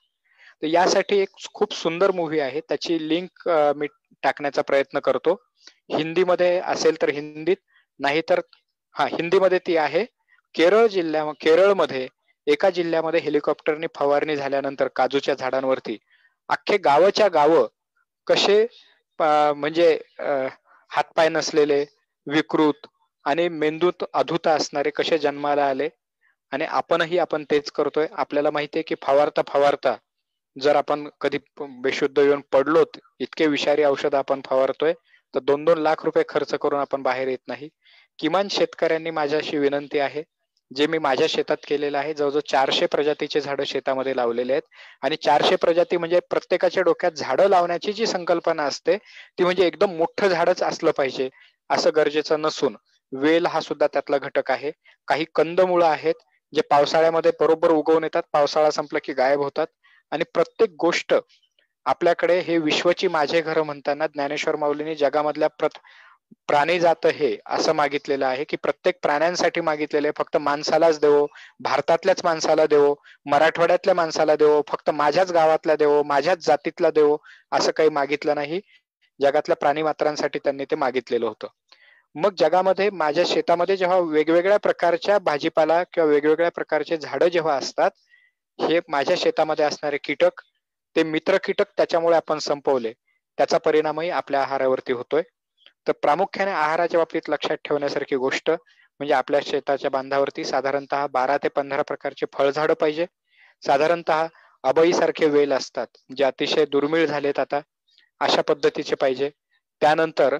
तर यासाठी एक खूप सुंदर मूव्ही आहे, त्याची लिंक मी टाकण्याचा प्रयत्न करतो. हिंदीमध्ये असेल तर हिंदीत, नाहीतर हिंदीमध्ये ती आहे. केरळमध्ये एका जिल्ह्यामध्ये हेलिकॉप्टरने फवारणी झाल्यानंतर काजूच्या झाडांवरती अख्खे गावाच्या गावं कसे म्हणजे हातपाय नसलेले, विकृत आणि मेंदूत अधुता असणारे कसे जन्माला आले. आणि आपण तेच करतोय. आपल्याला माहितीये की फवारता फवारता जर आपण कधी बेशुद्ध येऊन पडलोत, इतके विषारी औषध आपण फवारतोय, तर 2-2 लाख रुपये खर्च करून आपण बाहेर येत नाही. किमान शेतकऱ्यांनी माझ्याशी विनंती आहे, जे मी माझ्या शेतात केलेलं आहे, जवळजवळ 400 प्रजातीचे झाडं शेतामध्ये लावलेले आहेत. आणि 400 प्रजाती म्हणजे प्रत्येकाच्या डोक्यात झाडं लावण्याची जी संकल्पना असते ती म्हणजे एकदम मोठं झाडच असलं पाहिजे असं गरजेचं नसून, वेल हा सुद्धा त्यातला घटक आहे. काही कंदमुळं आहेत जे पावसाळ्यामध्ये बरोबर उगवून येतात, पावसाळा संपला की गायब होतात. आणि प्रत्येक गोष्ट आपल्याकडे हे विश्वची माझे घर म्हणताना ज्ञानेश्वर माऊलींनी जगामधल्या प्राणीजात हे असं मागितलेलं आहे की प्रत्येक प्राण्यांसाठी मागितलेलं आहे, फक्त माणसालाच देवो, भारतातल्याच माणसाला देवो, मराठवाड्यातल्या माणसाला देवो, फक्त माझ्याच गावातला देवो, माझ्याच जातीतला देवो, असं काही मागितलं नाही. जगातल्या प्राणी मात्रांसाठी त्यांनी ते मागितलेलं होतं. मग जगामध्ये माझ्या शेतामध्ये जेव्हा वेगवेगळ्या प्रकारच्या भाजीपाला किंवा वेगवेगळ्या प्रकारचे झाडं जेव्हा असतात, हे माझ्या शेतामध्ये असणारे कीटक, ते मित्र कीटक त्याच्यामुळे आपण संपवले, त्याचा परिणामही आपल्या आहारावरती होतोय. तर प्रामुख्याने आहाराच्या बाबतीत लक्षात ठेवण्यासारखी गोष्ट म्हणजे आपल्या शेताच्या बांधावरती साधारणतः 12 ते 15 प्रकारचे फळझाडं पाहिजे. साधारणतः अबईसारखे वेल असतात जे अतिशय दुर्मिळ झालेत आता, अशा पद्धतीचे पाहिजे. त्यानंतर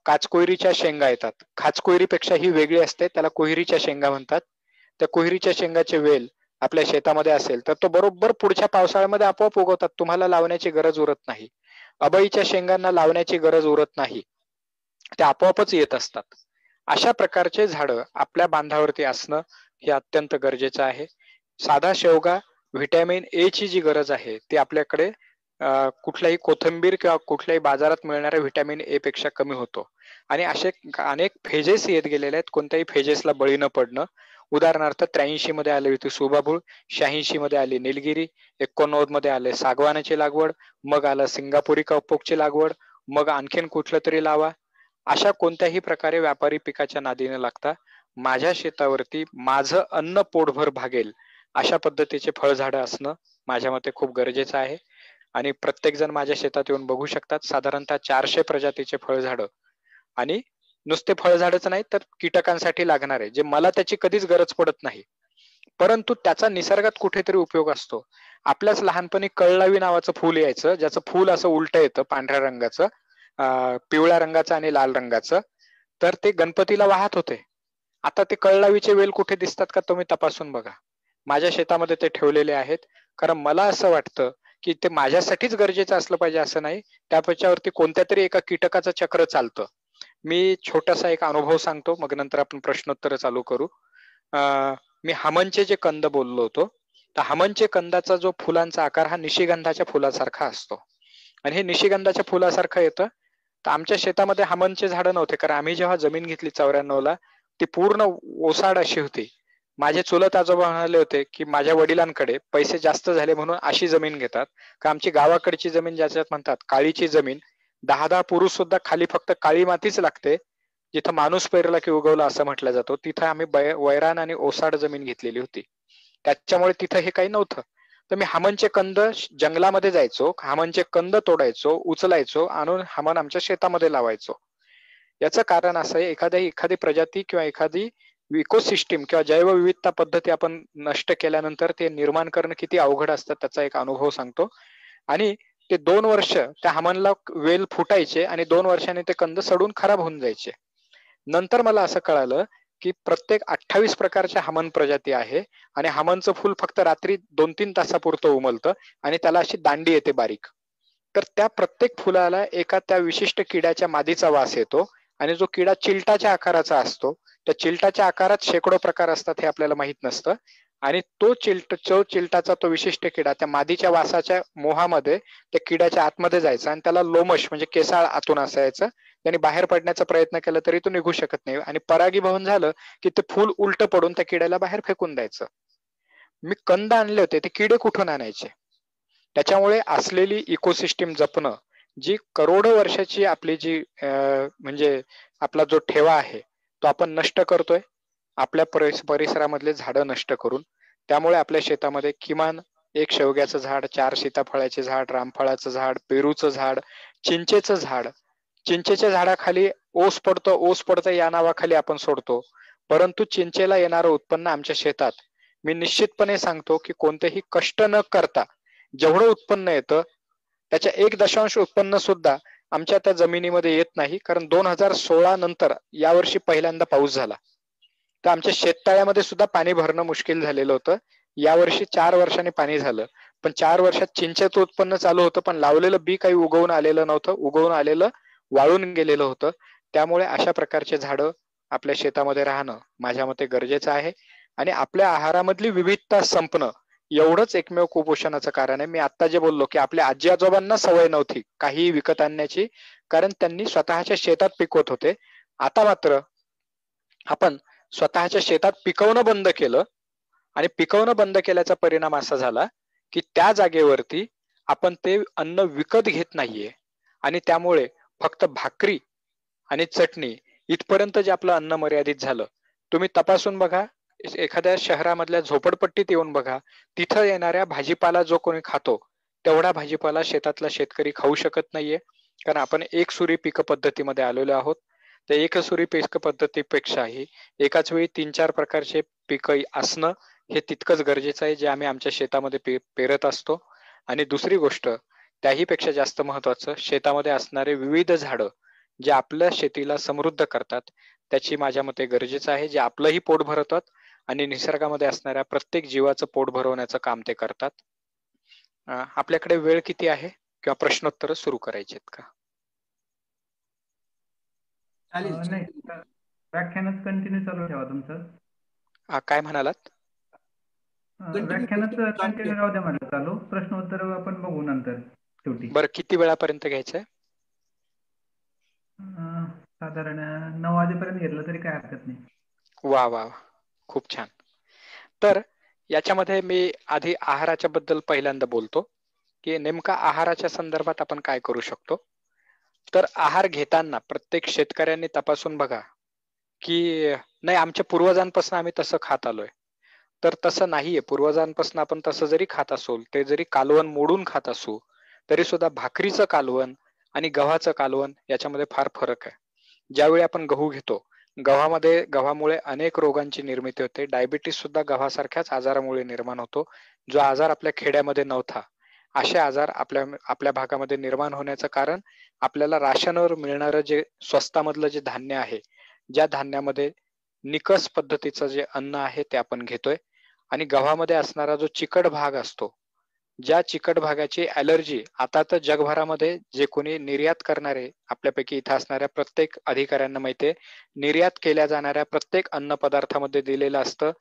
काचकोयरीच्या शेंगा येतात, खाचकोयरीपेक्षा ही वेगळी असते, त्याला कोयरीच्या शेंगा म्हणतात. त्या कोयरीच्या शेंगाचे वेल आपल्या शेतामध्ये असेल तर तो बरोबर पुढच्या पावसाळ्यामध्ये आपोआप उगवतात, तुम्हाला लावण्याची गरज उरत नाही. अबईच्या शेंगांना लावण्याची गरज उरत नाही, ते आपोआपच येत असतात. अशा प्रकारचे झाडं आपल्या बांधावरती असणं हे अत्यंत गरजेचं आहे. साधा शेवगा व्हिटॅमिन ए ची जी गरज आहे ती आपल्याकडे कुठल्याही कोथिंबीर किंवा कुठल्याही बाजारात मिळणाऱ्या व्हिटॅमिन ए पेक्षा कमी होतो. आणि असे अनेक फेजेस येत गेलेले आहेत, कोणत्याही फेजेसला बळी न पडणं. उदाहरणार्थ 83 मध्ये आली होती सुबाबूळ, 86 मध्ये आली निलगिरी, 89 मध्ये आले सागवानाची लागवड, मग आलं सिंगापुरी कपोकची लागवड, मग आणखीन कुठलं तरी लावा. अशा कोणत्याही प्रकारे व्यापारी पिकाच्या नादीने लागता माझ्या शेतावरती माझं अन्न पोटभर भागेल अशा पद्धतीचे फळझाडं असणं माझ्या मते खूप गरजेचं आहे. आणि प्रत्येक जण माझ्या शेतात येऊन बघू शकतात, साधारणतः 400 प्रजातीचे फळझाडं, आणि नुसते फळझाडच नाही तर कीटकांसाठी लागणारे, जे मला त्याची कधीच गरज पडत नाही परंतु त्याचा निसर्गात कुठेतरी उपयोग असतो. आपल्याच लहानपणी कळलावी नावाचं फूल यायचं, ज्याचं फूल असं उलट येतं, पांढऱ्या रंगाचं, पिवळ्या रंगाचं आणि लाल रंगाचं, तर ते गणपतीला वाहत होते. आता ते कळलावीचे वेल कुठे दिसतात का तुम्ही तपासून बघा. माझ्या शेतामध्ये ते ठेवलेले आहेत, कारण मला असं वाटतं की ते माझ्यासाठीच गरजेचं असलं पाहिजे असं नाही, त्याच्यावरती कोणत्या तरी एका कीटकाचं चक्र चालतं. मी छोटासा एक अनुभव सांगतो, मग नंतर आपण प्रश्नोत्तर चालू करू. मी हमनचे जे कंद बोललो होतो, तर हमनचे कंदाचा जो फुलांचा आकार हा निशिगंधाच्या फुलासारखा असतो, आणि हे निशिगंधाच्या फुलासारखं येतं. तर आमच्या शेतामध्ये हमनचे झाडं नव्हते, कारण आम्ही जेव्हा जमीन घेतली 94ला ती पूर्ण ओसाड अशी होती. माझे चुलत आजोबा म्हणाले होते की माझ्या वडिलांकडे पैसे जास्त झाले म्हणून अशी जमीन घेतात, का आमची गावाकडची जमीन ज्याच्यात म्हणतात काळीची जमीन, 10 पुरुष सुद्धा खाली फक्त काळी मातीच लागते, जिथं माणूस पेरला की उगवला असं म्हटलं जातो, तिथं आम्ही वैरान आणि ओसाड जमीन घेतलेली होती, त्याच्यामुळे तिथं हे काही नव्हतं. तर मी हमनचे कंद जंगलामध्ये जायचो, हमनचे कंद तोडायचो, उचलायचो, आणून हमन आमच्या शेतामध्ये लावायचो. याचं कारण असं आहे, एखादी प्रजाती किंवा एखादी इकोसिस्टीम किंवा जैवविविधता पद्धती आपण नष्ट केल्यानंतर ते निर्माण करणं किती अवघड असतं त्याचा एक अनुभव सांगतो. आणि ते 2 वर्ष त्या हमनला वेल फुटायचे आणि 2 वर्षांनी ते कंद सडून खराब होऊन जायचे. नंतर मला असं कळालं की प्रत्येक 28 प्रकारच्या हमन प्रजाती आहे, आणि हमनचं फुल फक्त रात्री 2-3 तासापुरतं उमलतं आणि त्याला अशी दांडी येते बारीक. तर त्या प्रत्येक फुलाला एका त्या विशिष्ट किड्याच्या मादीचा वास येतो, आणि जो किडा चिलटाच्या आकाराचा असतो, त्या चिलटाच्या आकारात शेकडो प्रकार असतात हे आपल्याला माहित नसतं, आणि तो चिलटाचा तो विशिष्ट किडा त्या मादीच्या वासाच्या मोहामध्ये त्या किड्याच्या आतमध्ये जायचा, आणि त्याला लोमश म्हणजे केसाळ आतून असायचं, त्यांनी बाहेर पडण्याचा प्रयत्न केला तरी तो निघू शकत नाही, आणि परागीभवन झालं की ते फुल उलट पडून त्या किड्याला बाहेर फेकून द्यायचं. मी कंद आणले होते, ते किडे कुठून आणायचे? त्याच्यामुळे असलेली इकोसिस्टीम जपणं, जी करोडो वर्षाची आपली जी म्हणजे आपला जो ठेवा आहे तो आपण नष्ट करतोय आपल्या परिसरामधले झाडं नष्ट करून. त्यामुळे आपल्या शेतामध्ये किमान 1 शेवग्याचं झाड, 4 सीताफळाचे झाड, रामफळाचं झाड, पेरूचं झाड, चिंचेचं झाड. चिंचेच्या झाडाखाली ओस पडतं या नावाखाली आपण सोडतो, परंतु चिंचेला येणारं उत्पन्न आमच्या शेतात मी निश्चितपणे सांगतो की कोणतेही कष्ट न करता जेवढं उत्पन्न येतं त्याच्या 1 उत्पन्न सुद्धा आमच्या त्या जमिनीमध्ये येत नाही, कारण 2016 नंतर यावर्षी पहिल्यांदा पाऊस झाला. तर आमच्या शेततळ्यामध्ये सुद्धा पाणी भरणं मुश्किल झालेलं होतं. यावर्षी 4 वर्षांनी पाणी झालं, पण 4 वर्षात चिंचेचं उत्पन्न चालू होतं, पण लावलेलं बी काही उगवून आलेलं नव्हतं, उगवून आलेलं वाळून गेलेलं होतं. त्यामुळे अशा प्रकारचे झाडं आपल्या शेतामध्ये राहणं माझ्या मते गरजेचं आहे, आणि आपल्या आहारामधली विविधता संपणं एवढंच एकमेव कुपोषणाचं कारण आहे. मी आता जे बोललो की आपल्या आजी आजोबांना सवय नव्हती काही विकत आणण्याची, कारण त्यांनी स्वतःच्या शेतात पिकवत होते. आता मात्र आपण स्वतःच्या शेतात पिकवणं बंद केलं आणि पिकवणं बंद केल्याचा परिणाम असा झाला की त्या जागेवरती आपण ते अन्न विकत घेत नाहीये आणि त्यामुळे फक्त भाकरी आणि चटणी इथपर्यंत जे आपलं अन्न मर्यादित झालं. तुम्ही तपासून बघा, एखाद्या शहरामधल्या झोपडपट्टीत येऊन बघा, तिथं येणाऱ्या भाजीपाला जो कोणी खातो तेवढा भाजीपाला शेतातला शेतकरी खाऊ शकत नाहीये, कारण आपण एकसुरी पीक पद्धतीमध्ये आलेलो आहोत. त्या एकसुरी पीक पद्धतीपेक्षाही एकाच वेळी 3-4 प्रकारचे पिकं असणं हे तितकंच गरजेचं आहे, जे आम्ही आमच्या शेतामध्ये पेरत असतो. आणि दुसरी गोष्ट त्याही पेक्षा जास्त महत्वाचं, शेतामध्ये असणारे विविध झाडं जे आपल्या शेतीला समृद्ध करतात, त्याची माझ्या मते गरजेचं आहे, जे आपलंही पोट भरवतात आणि निसर्गामध्ये असणाऱ्या प्रत्येक जीवाचं पोट भरवण्याचं काम ते करतात. आपल्याकडे वेळ किती आहे किंवा प्रश्नोत्तर सुरू करायचे का? नाही, व्याख्यानच कंटिन्यू चालू ठेवा तुमचं. काय म्हणालात? व्याख्यानच कंटिन्यू राहू द्या मला चालू, प्रश्नोत्तर आपण बघू नंतर शेवटी. बरं, किती वेळापर्यंत घ्यायचंय? साधारण 9 वाजेपर्यंत घेतलं तरी काय हरकत नाही. वा वा, खूप छान. तर याच्यामध्ये मी आधी आहाराच्या बद्दल पहिल्यांदा बोलतो की नेमका आहाराच्या संदर्भात आपण काय करू शकतो. तर आहार घेताना प्रत्येक शेतकऱ्यांनी तपासून बघा की नाही आमच्या पूर्वजांपासून आम्ही तसं खात आलोय, तर तसं नाहीये. पूर्वजांपासून आपण तसं जरी खात असू, ते जरी कालवण मोडून खात असू, तरी सुद्धा भाकरीचं कालवण आणि गव्हाचं कालवण याच्यामध्ये फार फरक आहे. ज्यावेळी आपण गहू घेतो, गव्हामुळे अनेक रोगांची निर्मिती होते. डायबिटीस सुद्धा गव्हासारख्याच आजारामुळे निर्माण होतो, जो आजार आपल्या खेड्यामध्ये नव्हता. असे आजार आपल्या भागामध्ये निर्माण होण्याचं कारण आपल्याला राशनवर मिळणारं जे स्वस्तामधलं जे धान्य आहे, ज्या धान्यामध्ये निकस पद्धतीचं जे अन्न आहे ते आपण घेतोय. आणि गव्हामध्ये असणारा जो चिकट भाग असतो, ज्या चिकट भागाची ॲलर्जी आता तर जगभरामध्ये जे कोणी निर्यात करणारे आपल्यापैकी इथं असणाऱ्या प्रत्येक अधिकाऱ्यांना माहितीये, निर्यात केल्या जाणाऱ्या प्रत्येक अन्न पदार्थामध्ये दिलेलं असतं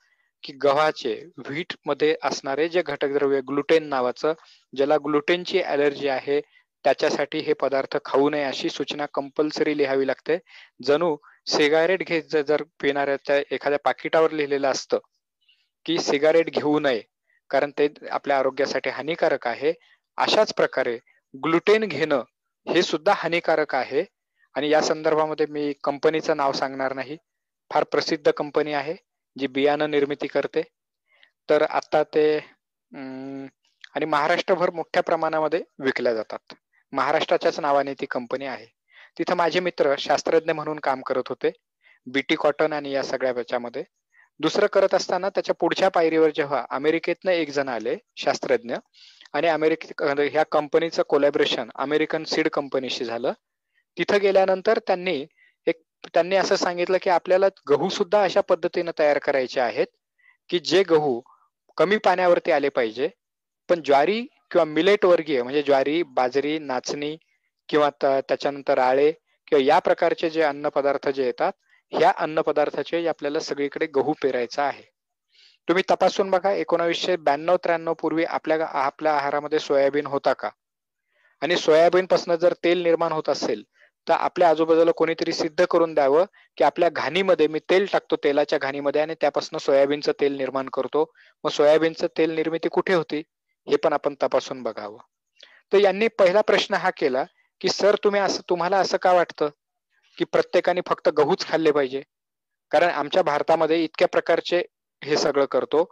की गव्हाचे व्हीट मध्ये असणारे जे घटकद्रव्य ग्लुटेन नावाचं, ज्याला ग्लुटेनची ॲलर्जी आहे, त्याच्यासाठी हे पदार्थ खाऊ नये अशी सूचना कंपल्सरी लिहावी लागते. जणू सिगारेट घेत जर पिणाऱ्याच्या एखाद्या पाकिटावर लिहिलेलं असतं की सिगारेट घेऊ नये कारण ते आपल्या आरोग्यासाठी हानिकारक आहे, अशाच प्रकारे ग्लुटेन घेणं हे सुद्धा हानिकारक आहे. आणि या संदर्भामध्ये मी कंपनीचं नाव सांगणार नाही, फार प्रसिद्ध कंपनी आहे जी बियाणं निर्मिती करते. तर आता ते आणि महाराष्ट्रभर मोठ्या प्रमाणामध्ये विकल्या जातात. महाराष्ट्राच्याच नावाने ती कंपनी आहे. तिथं माझे मित्र शास्त्रज्ञ म्हणून काम करत होते, बीटी कॉटन आणि या सगळ्या याच्यामध्ये. दुसरं करत असताना त्याच्या पुढच्या पायरीवर जेव्हा अमेरिकेतनं एक जण आले शास्त्रज्ञ, आणि ह्या कंपनीचं कोलॅबरेशन अमेरिकन सीड कंपनीशी झालं. तिथं गेल्यानंतर त्यांनी असं सांगितलं की आपल्याला गहू सुद्धा अशा पद्धतीने तयार करायचे आहेत की जे गहू कमी पाण्यावरती आले पाहिजे, पण ज्वारी किंवा मिलेट वर्गीय म्हणजे ज्वारी, बाजरी, नाचणी किंवा त्याच्यानंतर राळे किंवा या प्रकारचे जे अन्न पदार्थ जे येतात, ह्या अन्न पदार्थाचे आपल्याला सगळीकडे गहू पेरायचा आहे. तुम्ही तपासून बघा, 1992-93 पूर्वी आपल्या आहारामध्ये सोयाबीन होता का? आणि सोयाबीन पासून जर तेल निर्माण होत असेल तर आपल्या आजूबाजूला कोणीतरी सिद्ध करून द्यावं की आपल्या घाणीमध्ये मी तेल टाकतो, तेलाच्या घाणीमध्ये, आणि त्यापासून सोयाबीनचं तेल निर्माण करतो. मग सोयाबीनचं तेल निर्मिती कुठे होती हे पण आपण तपासून बघावं. तर यांनी पहिला प्रश्न हा केला की सर तुम्हाला असं का वाटतं की प्रत्येकाने फक्त गहूच खाल्ले पाहिजे? कारण आमच्या भारतामध्ये इतक्या प्रकारचे हे सगळं करतो,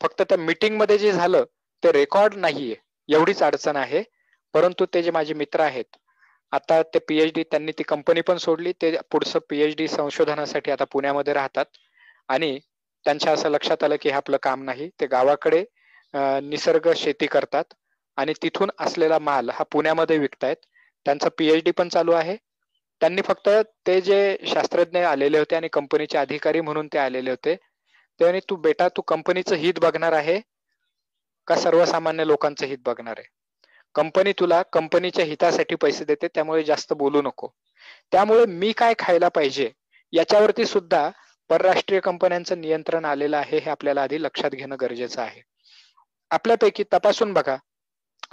फक्त त्या मीटिंग मध्ये जे झालं ते रेकॉर्ड नाहीये, एवढीच अडचण आहे. परंतु ते जे माझे मित्र आहेत, आता ते PhD, त्यांनी ती कंपनी पण सोडली, ते पुढचं PhD संशोधनासाठी आता पुण्यामध्ये राहतात. आणि त्यांच्या असं लक्षात आलं की हे आपलं काम नाही, ते गावाकडे निसर्ग शेती करतात आणि तिथून असलेला माल हा पुण्यामध्ये विकतायत. त्यांचं PhD पण चालू आहे. त्यांनी फक्त ते जे शास्त्रज्ञ आलेले होते आणि कंपनीचे अधिकारी म्हणून ते आलेले होते, त्याने तू कंपनीचं हित बघणार आहे का सर्वसामान्य लोकांचं हित बघणार आहे? कंपनी तुला कंपनीच्या हितासाठी पैसे देते, त्यामुळे जास्त बोलू नको. त्यामुळे मी काय खायला पाहिजे याच्यावरती सुद्धा परराष्ट्रीय कंपन्यांचं नियंत्रण आलेलं आहे, हे आपल्याला आधी लक्षात घेणं गरजेचं आहे. आपल्यापैकी तपासून बघा,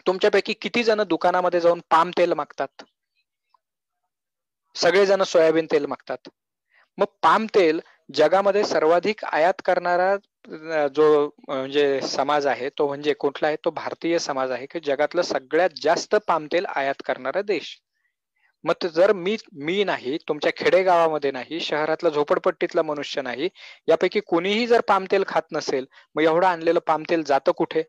तुमच्यापैकी किती जण दुकानामध्ये जाऊन पाम तेल मागतात? सगळेजण सोयाबीन तेल मागतात. मग पाम तेल जगामध्ये सर्वाधिक आयात करणारा जो म्हणजे समाज आहे तो म्हणजे कुठला आहे? तो भारतीय समाज आहे की जगातलं सगळ्यात जास्त पाम तेल आयात करणारा देश. मग जर मी नाही, तुमच्या खेडेगावामध्ये नाही, शहरातला झोपडपट्टीतला मनुष्य नाही, यापैकी कोणीही जर पामतेल खात नसेल, मग एवढं आणलेलं पामतेल जातं कुठे?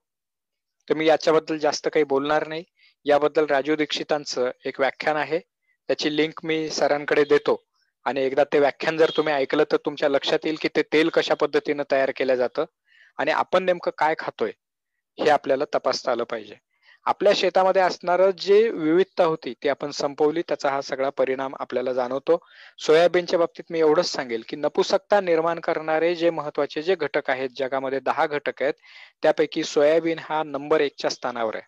तर मी याच्याबद्दल जास्त काही बोलणार नाही. याबद्दल राजू दीक्षितांचं एक व्याख्यान आहे, त्याची लिंक मी सरांकडे देतो आणि एकदा ते व्याख्यान जर तुम्ही ऐकलं तर तुमच्या लक्षात येईल की ते तेल कशा पद्धतीनं तयार केलं जातं आणि आपण नेमकं काय खातोय हे आपल्याला तपासता आलं पाहिजे. आपल्या शेतामध्ये असणारं जे विविधता होती ती आपण संपवली, त्याचा हा सगळा परिणाम आपल्याला जाणवतो. सोयाबीनच्या बाबतीत मी एवढंच सांगेल की नपुसकता निर्माण करणारे जे महत्वाचे जे घटक आहेत, जगामध्ये 10 घटक आहेत, त्यापैकी सोयाबीन हा नंबर 1च्या स्थानावर आहे.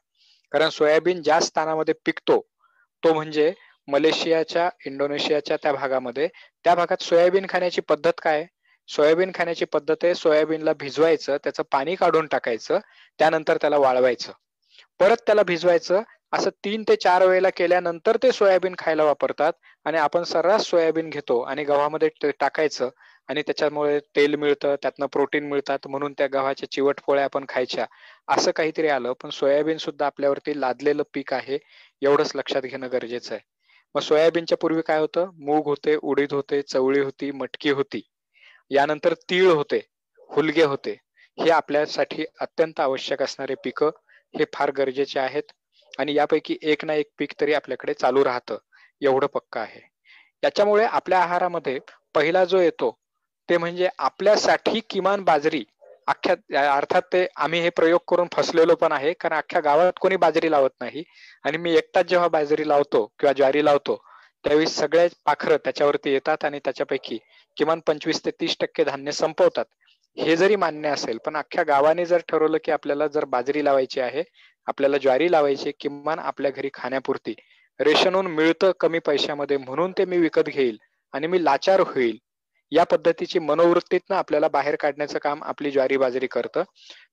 कारण सोयाबीन ज्या स्थानामध्ये पिकतो तो म्हणजे मलेशियाच्या, इंडोनेशियाच्या त्या भागात सोयाबीन खाण्याची पद्धत काय आहे? सोयाबीन खाण्याची पद्धत आहे, सोयाबीनला भिजवायचं, त्याचं पाणी काढून टाकायचं, त्यानंतर त्याला वाळवायचं, परत त्याला भिजवायचं, असं 3 ते 4 वेळेला केल्यानंतर ते सोयाबीन खायला वापरतात. आणि आपण सर्रास सोयाबीन घेतो आणि गव्हामध्ये टाकायचं आणि त्याच्यामुळे तेल मिळतं, त्यातनं प्रोटीन मिळतात, म्हणून त्या गव्हाच्या चिवट पोळ्या आपण खायच्या, असं काहीतरी आलं. पण सोयाबीन सुद्धा आपल्यावरती लादलेलं पीक आहे, एवढंच लक्षात घेणं गरजेचं आहे. मग सोयाबीनच्या पूर्वी काय होतं? मूग होते, उडीद होते, चवळी होती, मटकी होती, यानंतर तीळ होते, हुलगे होते. हे आपल्यासाठी अत्यंत आवश्यक असणारे पिकं, हे फार गरजेचे आहेत आणि यापैकी एक ना एक पीक तरी आपल्याकडे चालू राहतं, एवढं पक्का आहे. त्याच्यामुळे आपल्या आहारामध्ये पहिला जो येतो ते म्हणजे आपल्यासाठी किमान बाजरी. अर्थात ते आम्ही हे प्रयोग करून फसलेलो पण आहे, कारण अख्ख्या गावात कोणी बाजरी लावत नाही आणि मी एकटाच जेव्हा बाजरी लावतो किंवा ज्वारी लावतो त्यावेळी सगळे पाखरं त्याच्यावरती येतात आणि त्याच्यापैकी किमान 25 ते 30% धान्य संपवतात. हे जरी मान्य असेल, पण अख्ख्या गावाने जर ठरवलं की आपल्याला जर बाजरी लावायची आहे, आपल्याला ज्वारी लावायची, किमान आपल्या घरी खाण्यापुरती, रेशनहून मिळतं कमी पैशामध्ये म्हणून ते मी विकत घेईल आणि मी लाचार होईल, या पद्धतीची मनोवृत्तीतनं आपल्याला बाहेर काढण्याचं काम आपली ज्वारी बाजरी करतं.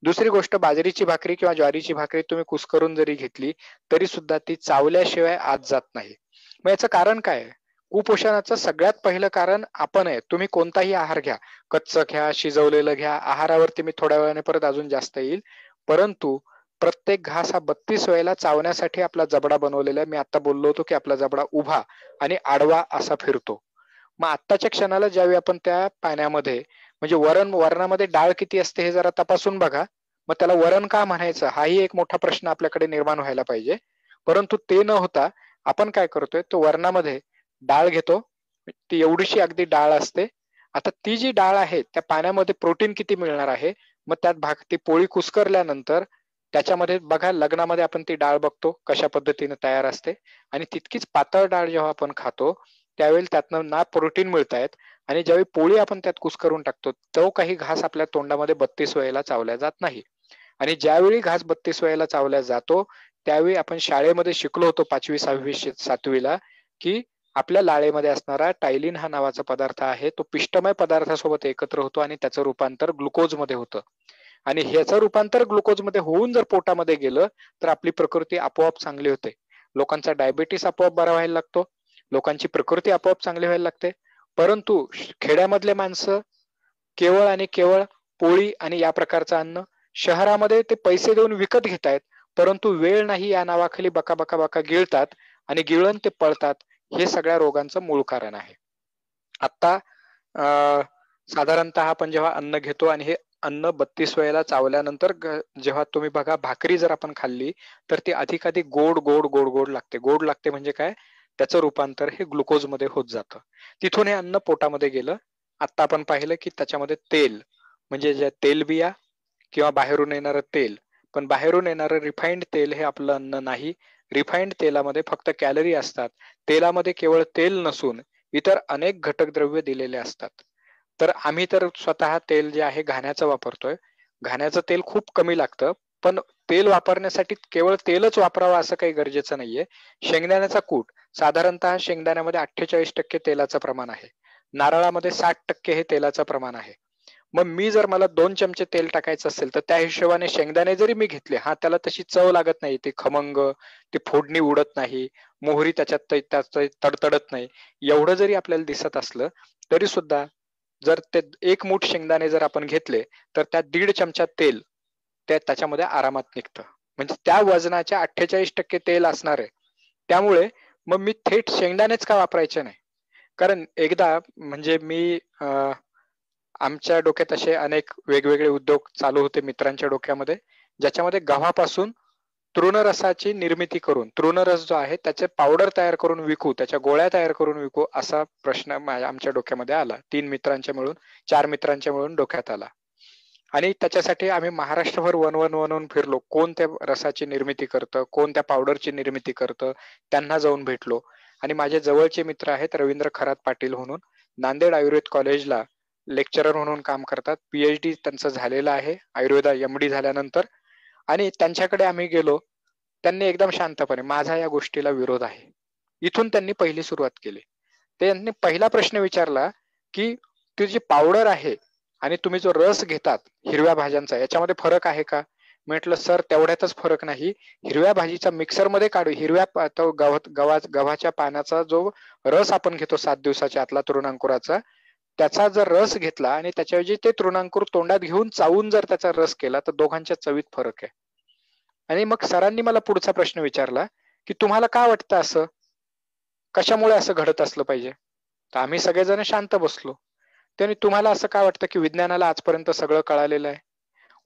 दुसरी गोष्ट, बाजरीची भाकरी किंवा ज्वारीची भाकरी तुम्ही कुस्करून जरी घेतली तरी सुद्धा ती चावल्याशिवाय आत जात नाही. मग याचं कारण काय? कुपोषणाचं सगळ्यात पहिलं कारण आपण आहे. तुम्ही कोणताही आहार घ्या, कच्चं घ्या, शिजवलेलं घ्या, आहारावरती मी थोड्या वेळाने परत अजून जास्त येईल, परंतु प्रत्येक घास हा 32 वेळेला चावण्यासाठी आपला जबडा बनवलेला आहे. मी आता बोललो होतो की आपला जबडा उभा आणि आडवा असा फिरतो. मग आत्ताच्या क्षणाला ज्यावेळी आपण त्या पाण्यामध्ये म्हणजे वरणामध्ये डाळ किती असते हे जरा तपासून बघा. मग त्याला वरण का म्हणायचं हाही एक मोठा प्रश्न आपल्याकडे निर्माण व्हायला पाहिजे. परंतु ते न होता आपण काय करतोय, तो वरणामध्ये डाळ घेतो, ती एवढीशी अगदी डाळ असते. आता ती जी डाळ आहे त्या पाण्यामध्ये प्रोटीन किती मिळणार आहे? मग त्यात ती पोळी कुस्करल्यानंतर त्याच्यामध्ये बघा, लग्नामध्ये आपण ती डाळ बघतो कशा पद्धतीने तयार असते आणि तितकीच पातळ डाळ जेव्हा आपण खातो त्यावेळी त्यातनं ना प्रोटीन मिळतायत आणि ज्यावेळी पोळी आपण त्यात कुस्करून टाकतो तो काही घास आपल्या तोंडामध्ये 32 वेळेला चावल्या जात नाही. आणि ज्यावेळी घास 32 वेळेला चावल्या जातो त्यावेळी आपण शाळेमध्ये शिकलो होतो 5वी 6वी 7वीला की आपल्या लाळेमध्ये असणारा टायलिन हा नावाचा पदार्थ आहे, तो पिष्टमय पदार्थासोबत एकत्र होतो आणि त्याचं रूपांतर ग्लुकोजमध्ये होतं आणि ह्याचं रूपांतर ग्लुकोजमध्ये होऊन जर पोटामध्ये गेलं तर आपली प्रकृती आपोआप चांगली होते. लोकांचा डायबिटीस आपोआप बरा व्हायला लागतो, लोकांची प्रकृती आपोआप चांगली व्हायला लागते. परंतु खेड्यामधले माणसं केवळ आणि केवळ पोळी आणि या प्रकारचं अन्न, शहरामध्ये ते पैसे देऊन विकत घेतायत, परंतु वेळ नाही या नावाखाली बका बका बका गिळतात आणि गिळून ते पळतात. हे सगळ्या रोगांचं मूळ कारण आहे. आता साधारणतः आपण जेव्हा अन्न घेतो आणि हे अन्न 32 वेळेला चावल्यानंतर जेव्हा तुम्ही बघा भाकरी जर आपण खाल्ली तर ती अधिकाधिक गोड गोड गोड गोड लागते. गोड लागते म्हणजे काय? त्याचं रूपांतर हे ग्लुकोजमध्ये होत जातं. तिथून हे अन्न पोटामध्ये गेलं. आता आपण पाहिलं की त्याच्यामध्ये तेल म्हणजे जे तेलबिया किंवा बाहेरून येणारं तेल, पण बाहेरून येणारं रिफाइंड तेल हे आपलं अन्न नाही. रिफाइंड तेलामध्ये फक्त कॅलरी असतात. तेलामध्ये केवळ तेल नसून इतर अनेक घटक द्रव्य दिलेले असतात. तर आम्ही तर स्वतः तेल जे आहे घाण्याचं वापरतोय. घाण्याचं तेल खूप कमी लागतं, पण तेल वापरण्यासाठी केवळ तेलच वापरावं असं काही गरजेचं नाहीये. शेंगदाण्याचा कूट, साधारणतः शेंगदाण्यामध्ये 48% तेलाचं प्रमाण आहे, नारळामध्ये 60% हे तेलाचं प्रमाण आहे. मग मी जर मला 2 चमचे तेल टाकायचं असेल तर त्या हिशोबाने शेंगदाणे जरी मी घेतले, त्याला तशी चव लागत नाही, ते खमंग, ते फोडणी उडत नाही, मोहरी त्याच्यात तडतडत नाही, एवढं जरी आपल्याला दिसत असलं तरी सुद्धा जर ते 1 मूठ शेंगदाणे जर आपण घेतले तर त्या 1.5 चमचा तेल त्याच्यामध्ये आरामात निघतं. म्हणजे त्या वजनाच्या 48% तेल असणार आहे. त्यामुळे मग मी थेट शेंगदाणेच का वापरायचे नाही. कारण एकदा म्हणजे मी आमच्या डोक्यात असे अनेक वेगवेगळे उद्योग चालू होते मित्रांच्या डोक्यामध्ये, ज्याच्यामध्ये गव्हापासून तृणरसाची निर्मिती करून, तृणरस जो आहे त्याचे पावडर तयार करून विकू, त्याच्या गोळ्या तयार करून विकू, असा प्रश्न आमच्या डोक्यामध्ये आला. 4 मित्रांच्या मिळून डोक्यात आला. आणि त्याच्यासाठी आम्ही महाराष्ट्रभर वनवून फिरलो. कोण त्या रसाची निर्मिती करतं, कोण त्या पावडरची निर्मिती करतं, त्यांना जाऊन भेटलो. आणि माझे जवळचे मित्र आहेत रवींद्र खरात पाटील म्हणून, नांदेड आयुर्वेद कॉलेजला लेक्चरर म्हणून काम करतात. PhD त्यांचं झालेलं आहे आयुर्वेदा MD झाल्यानंतर. आणि त्यांच्याकडे आम्ही गेलो. त्यांनी एकदम शांतपणे, माझा या गोष्टीला विरोध आहे, इथून त्यांनी पहिली सुरुवात केली. त्यांनी पहिला प्रश्न विचारला की ती जी पावडर आहे आणि तुम्ही जो रस घेतात हिरव्या भाज्यांचा, याच्यामध्ये फरक आहे का? म्हटलं सर तेवढ्यातच फरक नाही, हिरव्या भाजीचा मिक्सरमध्ये काढू, गव्हाच्या पानाचा जो रस आपण घेतो 7 दिवसाच्या आतला तृणांकुराचा, त्याचा जर रस घेतला आणि त्याच्याऐवजी ते तृणांकुर तोंडात घेऊन चावून जर त्याचा रस केला तर दोघांच्या चवीत फरक आहे. आणि मग सरांनी मला पुढचा प्रश्न विचारला की तुम्हाला काय वाटतं, असं कशामुळे असं घडत असलं पाहिजे? तर आम्ही सगळेजण शांत बसलो. त्याने तुम्हाला असं काय वाटतं की विज्ञानाला आजपर्यंत सगळं कळालेलं आहे?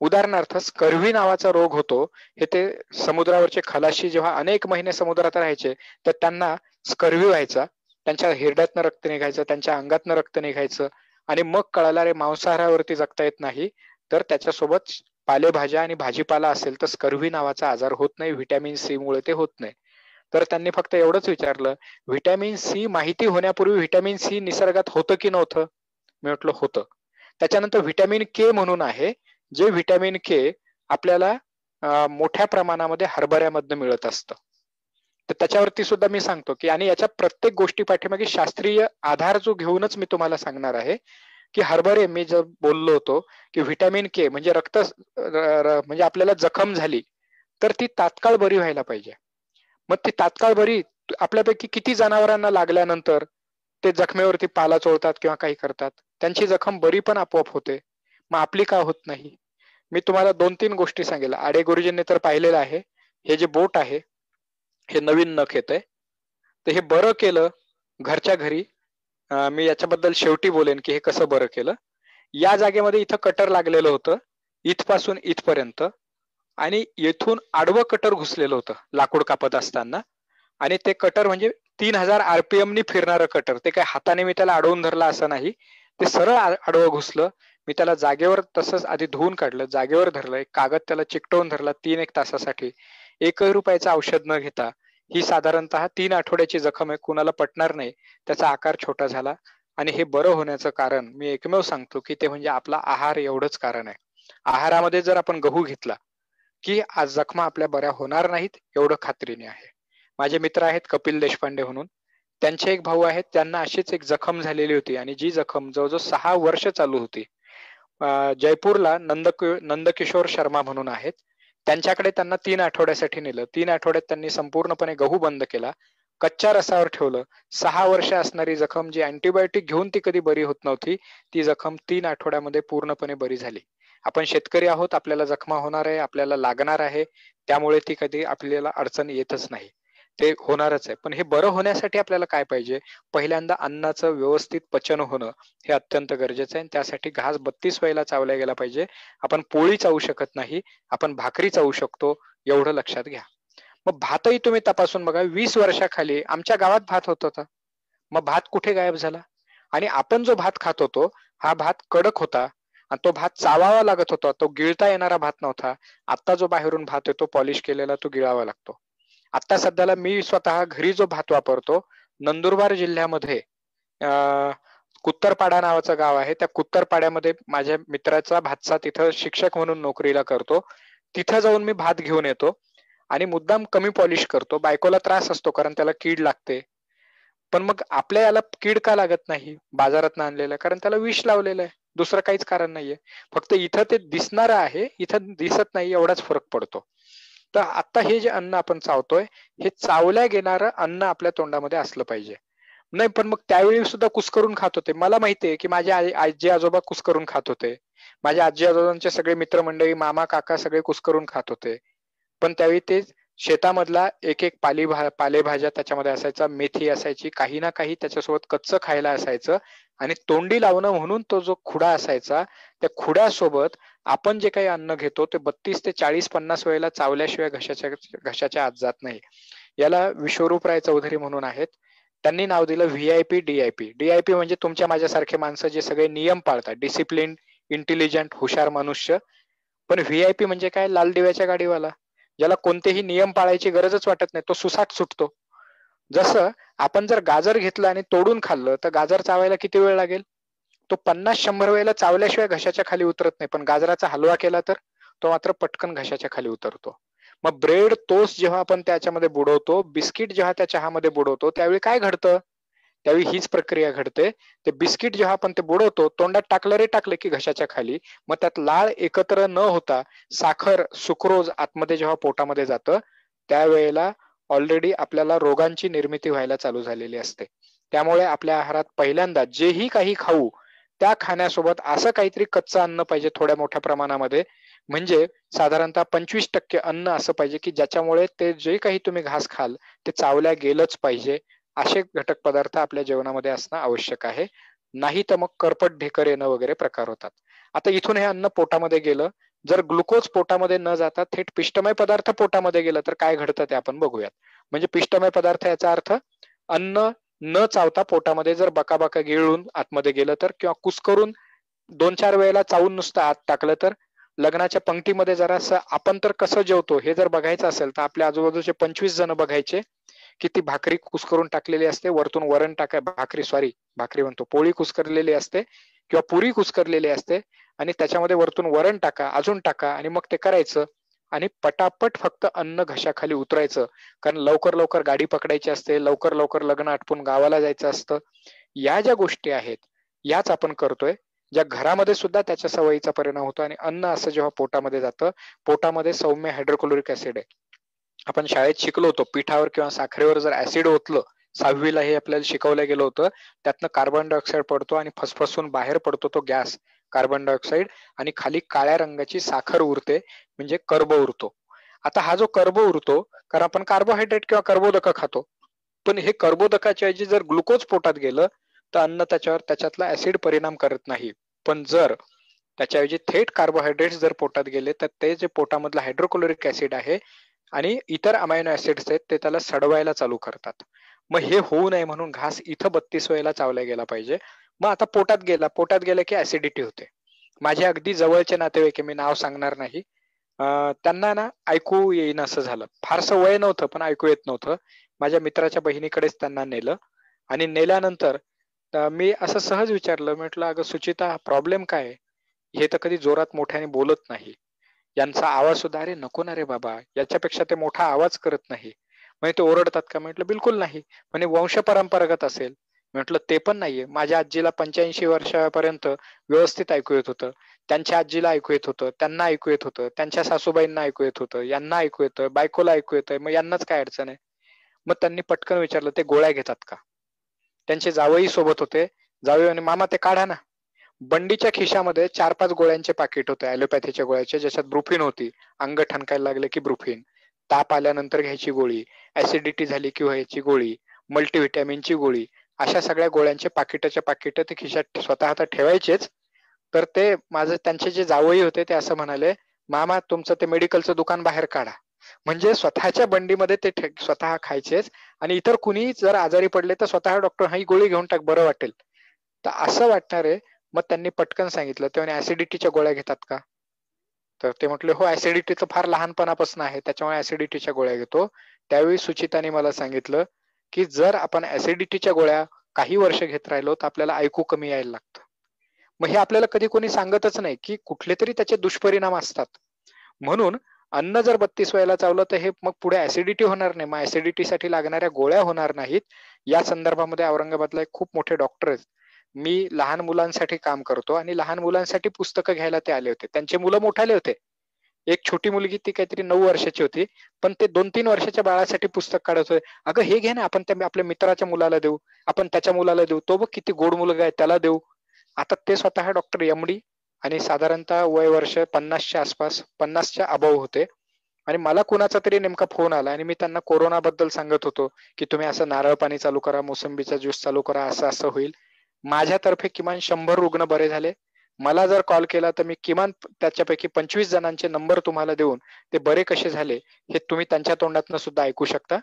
उदाहरणार्थ स्कर्व्ही नावाचा रोग होतो, हे ते समुद्रावरचे खलाशी जेव्हा अनेक महिने समुद्रात राहायचे तर त्यांना स्कर्व्ही व्हायचा, त्यांच्या हिरड्यातनं रक्त निघायचं, त्यांच्या अंगातनं रक्त निघायचं, आणि मग कळालं रे मांसाहारावरती जगता येत नाही, तर त्याच्यासोबत पालेभाज्या आणि भाजीपाला असेल तर स्कर्व्ही नावाचा आजार होत नाही, व्हिटॅमिन सी मुळे ते होत नाही. तर त्यांनी फक्त एवढंच विचारलं, व्हिटॅमिन सी माहिती होण्यापूर्वी व्हिटॅमिन सी निसर्गात होतं की नव्हतं? मी म्हटलं होतं. त्याच्यानंतर व्हिटॅमिन के म्हणून आहे, जे व्हिटॅमिन के आपल्याला मोठ्या प्रमाणामध्ये हरभऱ्यामधनं मिळत असतं. तर त्याच्यावरती सुद्धा मी सांगतो की, आणि याच्या प्रत्येक गोष्टी पाठीमागे शास्त्रीय आधार जो घेऊनच मी तुम्हाला सांगणार आहे की हरभरे, मी जर बोललो होतो की व्हिटॅमिन के म्हणजे रक्त म्हणजे आपल्याला जखम झाली तर ती तात्काळ बरी व्हायला पाहिजे. मग ती तात्काळ बरी आपल्यापैकी किती जनावरांना लागल्यानंतर ते जखमेवरती पाला चोळतात किंवा काही करतात, त्यांची जखम बरी पण आपोआप होते, मग आपली का होत नाही? मी तुम्हाला 2-3 गोष्टी सांगेल. आडे गुरुजींनी तर पाहिलेलं आहे, हे जे बोट आहे हे नवीन नख येतंय, तर हे बरं केलं घरच्या घरी. मी याच्याबद्दल शेवटी बोलेन की हे कसं बरं केलं. या जागेमध्ये इथं कटर लागलेलं होतं, इथपासून इथपर्यंत, आणि येथून आडवं कटर घुसलेलं होतं लाकूड कापत असताना. आणि ते कटर म्हणजे 3000 RPM नी फिरणारं कटर, ते काय हाताने मी त्याला अडवून धरला असं नाही, ते सरळ आडवं घुसलं. मी त्याला जागेवर तसंच आधी धुवून काढलं, जागेवर धरलं, एक कागद त्याला चिकटवून धरला 3-1 तासासाठी, 1 रुपयाचं औषध न घेता. ही साधारणतः 3 आठवड्याची जखम आहे, कुणाला पटणार नाही, त्याचा आकार छोटा झाला. आणि हे बरं होण्याचं कारण मी एकमेव सांगतो की ते म्हणजे आपला आहार, एवढंच कारण आहे. आहारामध्ये जर आपण गहू घेतला की आज जखमा आपल्या बऱ्या होणार नाहीत, एवढं खात्रीने आहे. माझे मित्र आहेत कपिल देशपांडे म्हणून, त्यांचे एक भाऊ आहेत, त्यांना अशीच एक जखम झालेली होती, आणि जी जखम जवळजवळ 6 वर्ष चालू होती. जयपूरला नंदकिशोर शर्मा म्हणून आहेत, त्यांच्याकडे त्यांना 3 आठवड्यासाठी नेलं. 3 आठवड्यात त्यांनी संपूर्णपणे गहू बंद केला, कच्च्या रसावर ठेवलं. 6 वर्ष असणारी जखम, जी अँटीबायोटिक घेऊन ती कधी बरी होत नव्हती, ती जखम 3 आठवड्यामध्ये पूर्णपणे बरी झाली. आपण शेतकरी आहोत, आपल्याला जखमा होणार आहे, आपल्याला लागणार आहे, त्यामुळे ती कधी आपल्याला अडचण येतच नाही, ते होणारच आहे. पण हे बरं होण्यासाठी आपल्याला काय पाहिजे? पहिल्यांदा अन्नाचं व्यवस्थित पचन होणं हे अत्यंत गरजेचं आहे. आणि त्यासाठी घास 32 वेळेला चावला गेला पाहिजे. आपण पोळी चावू शकत नाही, आपण भाकरी चावू शकतो, एवढं लक्षात घ्या. मग भातही तुम्ही तपासून बघा, 20 वर्षाखाली आमच्या गावात भात होत होता, मग भात कुठे गायब झाला? आणि आपण जो भात खात होतो हा भात कडक होता, आणि तो भात चावावा लागत होता, तो गिळता येणारा भात नव्हता. आता जो बाहेरून भात येतो पॉलिश केलेला, तो गिळावा लागतो. आता सध्याला मी स्वतः घरी जो भात वापरतो, नंदुरबार जिल्ह्यामध्ये कुत्तरपाडा नावाचं गाव आहे, त्या कुत्तरपाड्यामध्ये माझ्या मित्राचा भातसा तिथं शिक्षक म्हणून नोकरीला करतो, तिथं जाऊन मी भात घेऊन येतो आणि मुद्दाम कमी पॉलिश करतो. बायकोला त्रास असतो कारण त्याला कीड लागते, पण मग आपल्या याला कीड का लागत नाही बाजारात आणलेलं? कारण त्याला विष लावलेलं आहे. दुसरं काहीच कारण नाहीये. फक्त इथं ते दिसणारं आहे, इथं दिसत नाही, एवढाच फरक पडतो. तर आता हे जे अन्न आपण चावतोय, हे चावल्या गेणारं अन्न आपल्या तोंडामध्ये असलं पाहिजे. नाही पण मग त्यावेळी सुद्धा कुस्करून खात होते. मला माहितीये की माझे आजी आजोबा कुस्करून खात होते. माझ्या आजी आजोबांचे सगळे मित्रमंडळी, मामा काका सगळे कुस्करून खात होते. पण त्यावेळी ते शेतामधला एक एक पालेभाज्या त्याच्यामध्ये असायचा, मेथी असायची, काही ना काही त्याच्यासोबत कच्चं खायला असायचं. आणि तोंडी लावणं म्हणून तो जो खुडा असायचा, त्या खुड्यासोबत आपण जे काही अन्न घेतो ते 32 ते 40-50 वेळेला चावल्याशिवाय घशाच्या आत जात नाही. याला विश्वरूपराय चौधरी म्हणून आहेत, त्यांनी नाव दिलं VIP DIP. DIP म्हणजे तुमच्या माझ्यासारखे माणसं जे सगळे नियम पाळतात, डिसिप्लिन, इंटेलिजंट, हुशार मनुष्य. पण VIP म्हणजे काय? लाल दिव्याच्या गाडीवाला, ज्याला कोणतेही नियम पाळायची गरजच वाटत नाही, तो सुसाट सुटतो. जसं आपण जर गाजर घेतलं आणि तोडून खाल्लं तर गाजर चावायला किती वेळ लागेल? तो 50-100 वेळेला चावल्याशिवाय घशाच्या खाली उतरत नाही. पण गाजराचा हलवा केला तर तो मात्र पटकन घशाच्या खाली उतरतो. मग ब्रेड, टोस्ट जेव्हा आपण त्याच्यामध्ये बुडवतो, बिस्किट जेव्हा त्या चहामध्ये बुडवतो, त्यावेळी काय घडतं? त्यावेळी हीच प्रक्रिया घडते. ते बिस्किट जेव्हा आपण ते बुडवतो, तोंडात टाकलं की घशाच्या खाली, मग त्यात लाळ एकत्र न होता साखर, सुक्रोज आतमध्ये जेव्हा पोटामध्ये जातं, त्यावेळेला ऑलरेडी आपल्याला रोगांची निर्मिती व्हायला चालू झालेली असते. त्यामुळे आपल्या आहारात पहिल्यांदा जेही काही खाऊ, त्या खाण्यासोबत असं काहीतरी कच्चं अन्न पाहिजे थोड्या मोठ्या प्रमाणामध्ये. म्हणजे साधारणतः 25% अन्न असं पाहिजे की ज्याच्यामुळे ते जे काही तुम्ही घास खाल ते चावल्या गेलंच पाहिजे. असे घटक पदार्थ आपल्या जेवणामध्ये असणं आवश्यक आहे. नाही तर मग करपट ढेकर येणं वगैरे प्रकार होतात. आता इथून हे अन्न पोटामध्ये गेलं, जर ग्लुकोज पोटामध्ये न जाता थेट पिष्टमय पदार्थ पोटामध्ये गेलं तर काय घडतं ते आपण बघूयात. म्हणजे पिष्टमय पदार्थ याचा अर्थ अन्न न चावता पोटामध्ये जर बकाबका गिळून आतमध्ये गेलं तर, किंवा कुस्करून 2-4 वेळेला चावून नुसतं आत टाकलं तर, लग्नाच्या पंक्तीमध्ये जरासं आपण तर कसं जेवतो हे जर बघायचं असेल तर आपल्या आजूबाजूचे 25 जण बघायचे की ती भाकरी कुस्करून टाकलेली असते, वरतून वरण भाकरी म्हणतो, पोळी कुस्करलेली असते किंवा पुरी कुस्करलेली असते, आणि त्याच्यामध्ये वरतून वरण टाका, अजून टाका, आणि मग ते करायचं आणि पटापट फक्त अन्न घशाखाली उतरायचं. कारण लवकर लवकर गाडी पकडायची असते, लवकर लवकर लग्न आटपून गावाला जायचं असतं. या ज्या गोष्टी आहेत याच आपण करतोय, ज्या घरामध्ये सुद्धा त्याच्या सवयीचा परिणाम होतो. आणि अन्न असं जेव्हा पोटामध्ये जातं, पोटामध्ये सौम्य हायड्रोक्लोरिक ऍसिड आहे. आपण शाळेत शिकलो होतो, पिठावर किंवा साखरेवर जर ऍसिड ओतलं, 6वीला हे आपल्याला शिकवलं गेलं होतं, त्यातनं कार्बन डायऑक्साईड पडतो आणि फसफसून बाहेर पडतो तो गॅस कार्बन डायऑक्साईड, आणि खाली काळ्या रंगाची साखर उरते, म्हणजे कर्ब उरतो. आता हा जो कर्ब उरतो, कारण आपण कार्बोहायड्रेट किंवा कर्बोदक खातो, पण हे कर्बोदकाच्या ऐवजी जर ग्लुकोज पोटात गेलं तर अन्न त्याच्यातला ऍसिड परिणाम करत नाही. पण जर त्याच्याऐवजी थेट कार्बोहायड्रेट जर पोटात गेले तर ते जे पोटामधलं हायड्रोक्लोरिक ऍसिड आहे आणि इतर अमायनो ऍसिड्स आहेत ते त्याला सडवायला चालू करतात. मग हे होऊ नये म्हणून घास इथं 32 वेळेला चावला गेला पाहिजे. मग आता पोटात गेला की ऍसिडिटी होते. माझे अगदी जवळचे नातेवाईक, मी नाव सांगणार नाही, त्यांना ना ऐकू येईन असं झालं. फारसं वय नव्हतं पण ऐकू येत नव्हतं. माझ्या मित्राच्या बहिणीकडेच त्यांना नेलं, आणि नेल्यानंतर मी असं सहज विचारलं, म्हटलं अगं सुचिता, प्रॉब्लेम काय? हे तर कधी जोरात मोठ्याने बोलत नाही, यांचा आवाज सुद्धा, अरे नको ना रे बाबा, याच्यापेक्षा ते मोठा आवाज करत नाही. म्हणजे ते ओरडतात का? म्हटलं बिलकुल नाही. म्हणजे वंश परंपरागत असेल. म्हटलं ते पण नाहीये. माझ्या आजीला 85 वर्षापर्यंत व्यवस्थित ऐकू येत होतं, त्यांच्या आजीला ऐकू येत होतं, त्यांना ऐकू येत होतं, त्यांच्या सासूबाईंना ऐकू येत होतं, यांना ऐकू येतं, बायकोला ऐकू येतंय, मग यांनाच काय अडचण आहे? मग त्यांनी पटकन विचारलं, ते गोळ्या घेतात का? त्यांचे जावई सोबत होते. जावई आणि मामा ते काढा ना. बंडीच्या खिशामध्ये 4-5 गोळ्यांचे पाकिट होते, ऍलोपॅथीच्या गोळ्याचे, ज्याच्यात ब्रुफिन होती. अंग ठणकायला लागले की ब्रुफिन, ताप आल्यानंतर घ्यायची गोळी, ऍसिडिटी झाली की व्हायची गोळी, मल्टीव्हिटॅमिनची गोळी, अशा सगळ्या गोळ्यांचे पाकिट ते खिशात स्वतः हातात ठेवायचेच. तर ते त्यांचे जे जावई होते ते असं म्हणाले, मामा तुमचं ते मेडिकलचं दुकान बाहेर काढा. म्हणजे स्वतःच्या बंडीमध्ये ते स्वतः खायचेच, आणि इतर कुणी जर आजारी पडले तर स्वतः डॉक्टर, ही गोळी घेऊन टाक, बरं वाटेल. तर असं वाटणारे. मग त्यांनी पटकन सांगितलं, ते म्हणे ऍसिडिटीच्या गोळ्या घेतात का? तर ते म्हटले हो, ऍसिडिटी तर फार लहानपणापासून आहे, त्याच्यामुळे ऍसिडिटीच्या गोळ्या घेतो. त्यावेळी सुचिताने मला सांगितलं की जर आपण ऍसिडिटीच्या गोळ्या काही वर्ष घेत राहिलो तर आपल्याला ऐकू कमी यायला लागतं. मग हे आपल्याला कधी कोणी सांगतच नाही की कुठले तरी त्याचे दुष्परिणाम असतात. म्हणून अन्न जर 32 वेळेला चावलं तर हे मग पुढे ऍसिडिटी होणार नाही, मग ऍसिडिटीसाठी लागणाऱ्या गोळ्या होणार नाहीत. या संदर्भामध्ये औरंगाबादला एक खूप मोठे डॉक्टर आहेत, मी लहान मुलांसाठी काम करतो आणि लहान मुलांसाठी पुस्तकं घ्यायला ते आले होते. त्यांचे मुलं मोठाले होते. एक छोटी मुलगी ती काहीतरी 9 वर्षाची होती, पण ते 2-3 वर्षाच्या बाळासाठी पुस्तक काढत होते. अगं हे घे ना, आपण आपल्या मित्राच्या मुलाला देऊ, आपण त्याच्या मुलाला देऊ, तो बघ किती गोड मुलगा आहे त्याला देऊ. आता ते स्वतः डॉक्टर MD आणि साधारणतः वय वर्ष 50च्या आसपास, 50च्या अबव होते. आणि मला कुणाचा तरी नेमका फोन आला आणि मी त्यांना कोरोनाबद्दल सांगत होतो की तुम्ही असं नारळ पाणी चालू करा, मोसंबीचा ज्यूस चालू करा, असं असं होईल. माझ्यातर्फे किमान 100 रुग्ण बरे झाले. मला जर कॉल केला तर मी किमान त्याच्यापैकी 25 जणांचे नंबर तुम्हाला देऊन ते बरे कसे झाले हे तुम्ही त्यांच्या तोंडातनं सुद्धा ऐकू शकता.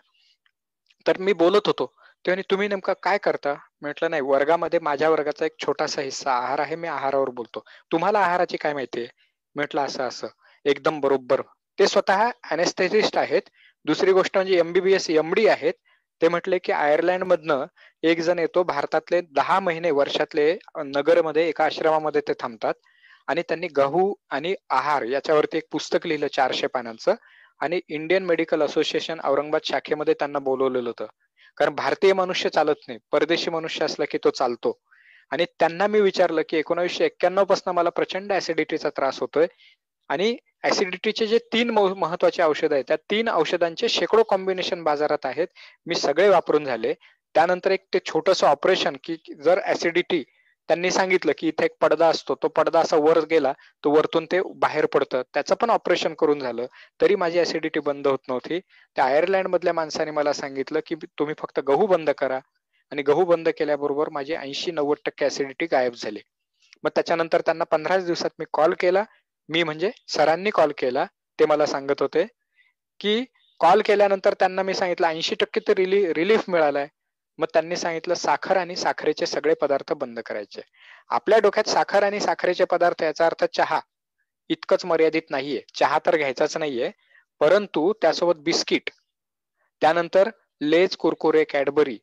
तर मी बोलत होतो तेव्हा तुम्ही नेमका काय करता म्हटलं, नाही वर्गामध्ये माझ्या वर्गाचा एक छोटासा हिस्सा आहार आहे, मी आहारावर बोलतो, तुम्हाला आहाराची काय माहिती आहे म्हटलं. असं असं एकदम बरोबर. ते स्वतः अनेस्थेटिस्ट आहेत. दुसरी गोष्ट म्हणजे MBBS MD आहेत. ते म्हटले की आयर्लंड मधनं एक जण येतो, भारतातले 10 महिने वर्षातले नगरमध्ये एका आश्रमामध्ये ते थांबतात आणि त्यांनी गहू आणि आहार याच्यावरती एक पुस्तक लिहिलं 400 पानांचं आणि इंडियन मेडिकल असोसिएशन औरंगाबाद शाखेमध्ये त्यांना बोलवलेलं होतं. कारण भारतीय मनुष्य चालत नाही, परदेशी मनुष्य असला की तो चालतो. आणि त्यांना मी विचारलं की 1991 पासून मला प्रचंड ऍसिडिटीचा त्रास होतोय आणि ऍसिडिटीचे जे 3 महत्वाचे औषध आहेत त्या 3 औषधांचे शेकडो कॉम्बिनेशन बाजारात आहेत, मी सगळे वापरून झाले. त्यानंतर एक ते छोटंसं ऑपरेशन की जर ऍसिडिटी त्यांनी सांगितलं की इथे एक पडदा असतो, तो पडदा असा वर गेला तो वरतून ते बाहेर पडतं, त्याचं पण ऑपरेशन करून झालं तरी माझी ऍसिडिटी बंद होत नव्हती. त्या आयर्लंड मधल्या माणसाने मला सांगितलं की तुम्ही फक्त गहू बंद करा आणि गहू बंद केल्याबरोबर माझी 80-90% ऍसिडिटी गायब झाली. मग त्याच्यानंतर त्यांना 15 दिवसात मी कॉल केला, मी म्हणजे सरांनी कॉल केला, ते मला सांगत होते की कॉल केल्यानंतर त्यांना मी सांगितलं 80% तर रिलीफ मिळालाय. मग त्यांनी सांगितलं साखर आणि साखरेचे सगळे पदार्थ बंद करायचे. आपल्या डोक्यात साखर आणि साखरेचे पदार्थ याचा अर्थ चहा इतकंच मर्यादित नाहीये, चहा तर घ्यायचाच नाहीये, परंतु त्यासोबत बिस्किट, त्यानंतर लेज, कुरकुरे, कॅडबरी,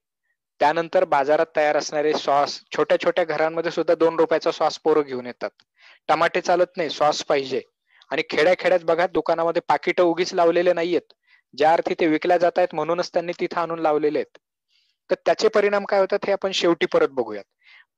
त्यानंतर बाजारात तयार असणारे सॉस, छोट्या छोट्या घरांमध्ये सुद्धा 2 रुपयाचा सॉस पोरं घेऊन येतात. टमाटे चालत नाही, सॉस पाहिजे. आणि खेड्याखेड्यात बघा दुकानामध्ये पाकिटं उगीच लावलेले नाहीयेत, ज्या अर्थी ते विकल्या जात आहेत म्हणूनच त्यांनी तिथं आणून लावलेले आहेत. तर त्याचे परिणाम काय होतात हे आपण शेवटी परत बघूयात.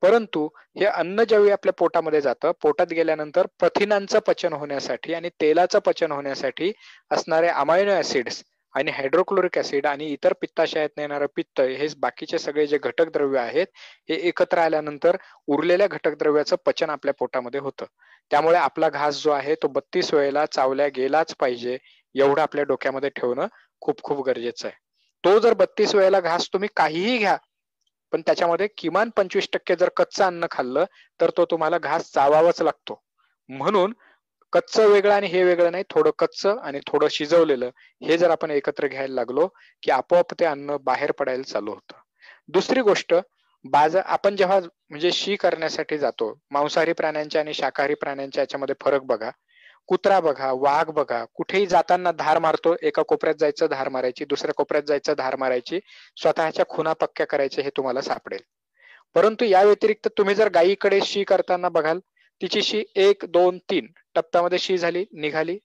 परंतु हे अन्न ज्यावेळी आपल्या पोटामध्ये जातं, पोटात गेल्यानंतर प्रथिनांचं पचन होण्यासाठी आणि तेलाचं पचन होण्यासाठी असणारे अमायनो ऍसिड्स आणि हायड्रोक्लोरिक ऍसिड आणि इतर पित्ताशयातनं येणारं पित्त, हे बाकीचे सगळे जे घटक द्रव्य आहेत हे एकत्र आल्यानंतर उरलेल्या घटक द्रव्याचं पचन आपल्या पोटामध्ये होतं. त्यामुळे आपला घास जो आहे तो 32 वेळेला चावल्या गेलाच पाहिजे, एवढं आपल्या डोक्यामध्ये ठेवणं खूप खूप गरजेचं आहे. तो जर 32 वेळेला घास तुम्ही काहीही घ्या पण त्याच्यामध्ये किमान 25% जर कच्चं अन्न खाल्लं तर तो तुम्हाला घास चावावाच लागतो. म्हणून कच्चं वेगळं आणि हे वेगळं नाही, थोडं कच्चं आणि थोडं शिजवलेलं हे जर आपण एकत्र घ्यायला लागलो की आपोआप ते अन्न बाहेर पडायला चालू होतं. दुसरी गोष्ट, आपण जेव्हा म्हणजे शी करण्यासाठी जातो, मांसाहारी प्राण्यांच्या आणि शाकाहारी प्राण्यांच्या याच्यामध्ये फरक बघा. कुत्रा बघा, वाघ बघा, कुठेही जाताना धार मारतो, एका कोपऱ्यात जायचं धार मारायची, दुसऱ्या कोपऱ्यात जायचं धार मारायची, स्वतःच्या खुणा पक्क्या करायचे हे तुम्हाला सापडेल. परंतु या व्यतिरिक्त तुम्ही जर गायीकडे शी करताना बघाल, तिची शी 1, 2, 3 टप्प्यामध्ये शी झाली निघाली,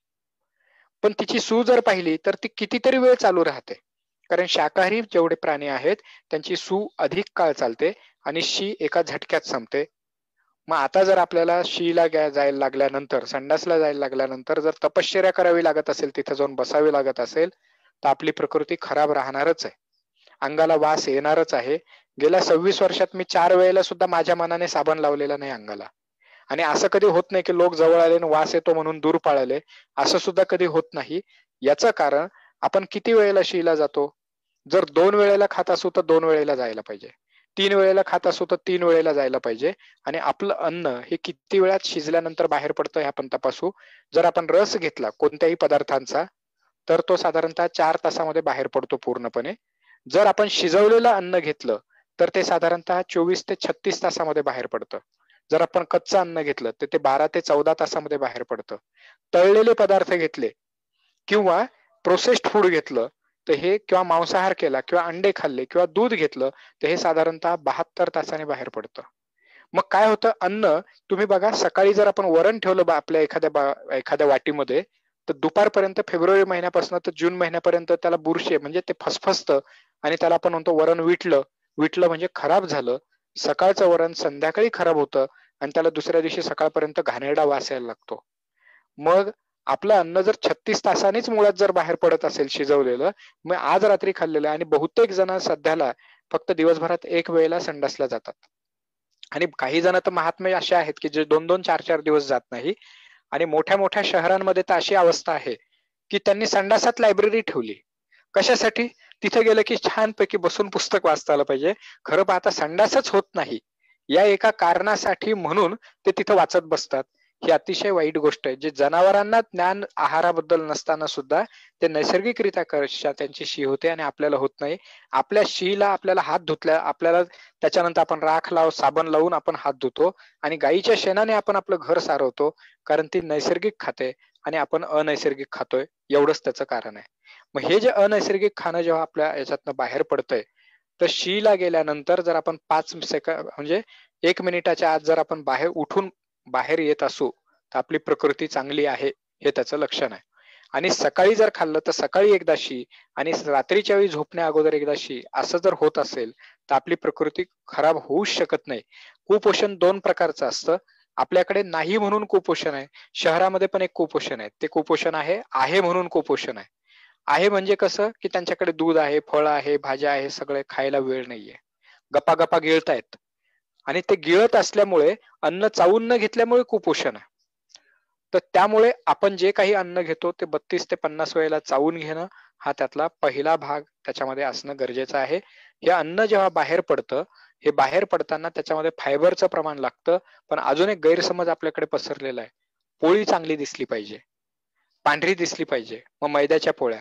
पण तिची सू जर पाहिली तर ती कितीतरी वेळ चालू राहते. कारण शाकाहारी जेवढे प्राणी आहेत त्यांची सू अधिक काळ चालते आणि शी एका झटक्यात संपते. मग आता जर आपल्याला शीला जायला लागल्यानंतर, संडासला जायला लागल्यानंतर जर तपश्चर्या करावी लागत असेल, तिथे जाऊन बसावी लागत असेल, तर आपली प्रकृती खराब राहणारच आहे, अंगाला वास येणारच आहे. गेल्या 26 वर्षात मी 4 वेळेला सुद्धा माझ्या मनाने साबण लावलेला नाही अंगाला. आणि असं कधी होत नाही की लोक जवळ आले आणि वास येतो म्हणून दूर पाळले, असं सुद्धा कधी होत नाही. याचं कारण आपण किती वेळेला शीला जातो. जर 2 वेळेला खात असू तर 2 वेळेला जायला पाहिजे, 3 वेळेला खात असू तर 3 वेळेला जायला पाहिजे. आणि आपलं अन्न हे किती वेळात शिजल्यानंतर बाहेर पडतं हे आपण तपासू. जर आपण रस घेतला कोणत्याही पदार्थांचा तर तो साधारणतः 4 तासामध्ये बाहेर पडतो पूर्णपणे. जर आपण शिजवलेलं अन्न घेतलं तर ते साधारणतः 24 ते 36 तासामध्ये बाहेर पडतं. जर आपण कच्चं अन्न घेतलं तर ते 12 ते 14 तासामध्ये बाहेर पडतं. तळलेले पदार्थ घेतले किंवा प्रोसेस्ड फूड घेतलं तर हे, किंवा मांसाहार केला किंवा अंडे खाल्ले किंवा दूध घेतलं तर हे साधारणतः 72 तासाने बाहेर पडतं. मग काय होतं, अन्न तुम्ही बघा, सकाळी जर आपण वरण ठेवलं आपल्या एखाद्या वाटीमध्ये तर दुपारपर्यंत, फेब्रुवारी महिन्यापासून तर जून महिन्यापर्यंत त्याला बुरशी म्हणजे ते फसफसतं आणि त्याला आपण म्हणतो वरण विटलं म्हणजे खराब झालं. सकाळचं वरण संध्याकाळी खराब होतं आणि त्याला दुसऱ्या दिवशी सकाळपर्यंत घाणेरडा वास यायला लागतो. मग आपलं अन्न जर 36 तासांनीच मुळात जर बाहेर पडत असेल शिजवलेलं, मग आज रात्री खाल्लेलं, आणि बहुतेक जण सध्याला फक्त दिवसभरात एक वेळेला संडासला जातात. आणि काही जण तर महात्मे असे आहेत की जे 2-2, 4-4 दिवस जात नाही. आणि मोठ्या मोठ्या शहरांमध्ये तर अशी अवस्था आहे की त्यांनी संडासात लायब्ररी ठेवली. कशासाठी? तिथे गेलं की छानपैकी बसून पुस्तक वाचता आलं पाहिजे. खरं पाहता संडासच होत नाही या एका कारणासाठी म्हणून ते तिथं वाचत बसतात. ही अतिशय वाईट गोष्ट आहे. जे जनावरांना ज्ञान आहाराबद्दल नसताना सुद्धा ते नैसर्गिकरित्या कशा त्यांची शी होते आणि आपल्याला होत नाही. आपल्या शीला आपल्याला हात धुतल्या, आपल्याला त्याच्यानंतर आपण राख लावून साबण लावून आपण हात धुतो आणि गायीच्या शेणाने आपण आपलं घर सारवतो, कारण ती नैसर्गिक खाते आणि आपण अनैसर्गिक खातोय. एवढंच त्याचं कारण आहे. मग हे जे अनैसर्गिक खाणं जेव्हा आपल्या याच्यातनं बाहेर पडतंय, तर शीला गेल्यानंतर जर आपण 5 सेकंद म्हणजे 1 मिनिटाच्या आत जर आपण बाहेर उठून बाहेर येत असू तर आपली प्रकृती चांगली आहे हे त्याचं लक्षण आहे. आणि सकाळी जर खाल्लं तर सकाळी एकदा शी आणि रात्रीच्या वेळी झोपण्या अगोदर एकदा शी, असं जर होत असेल तर आपली प्रकृती खराब होऊच शकत नाही. कुपोषण 2 प्रकारचं असतं. आपल्याकडे नाही म्हणून कुपोषण आहे, शहरामध्ये पण एक कुपोषण आहे. ते कुपोषण आहे म्हणून कुपोषण आहे. आहे म्हणजे कसं की त्यांच्याकडे दूध आहे, फळ आहे, भाज्या आहे, सगळे खायला वेळ नाहीये, गप्पा गप्पा गिळतायत. आणि ते गिळत असल्यामुळे अन्न चावून न घेतल्यामुळे कुपोषण आहे. तर त्यामुळे आपण जे काही अन्न घेतो ते 32 ते 50 वेळेला चावून घेणं हा त्यातला पहिला भाग त्याच्यामध्ये असणं गरजेचं आहे. हे अन्न जेव्हा बाहेर पडतं, हे बाहेर पडताना त्याच्यामध्ये फायबरचं प्रमाण लागतं. पण अजून एक गैरसमज आपल्याकडे पसरलेला आहे. पोळी चांगली दिसली पाहिजे, पांढरी दिसली पाहिजे. मग मैद्याच्या पोळ्या.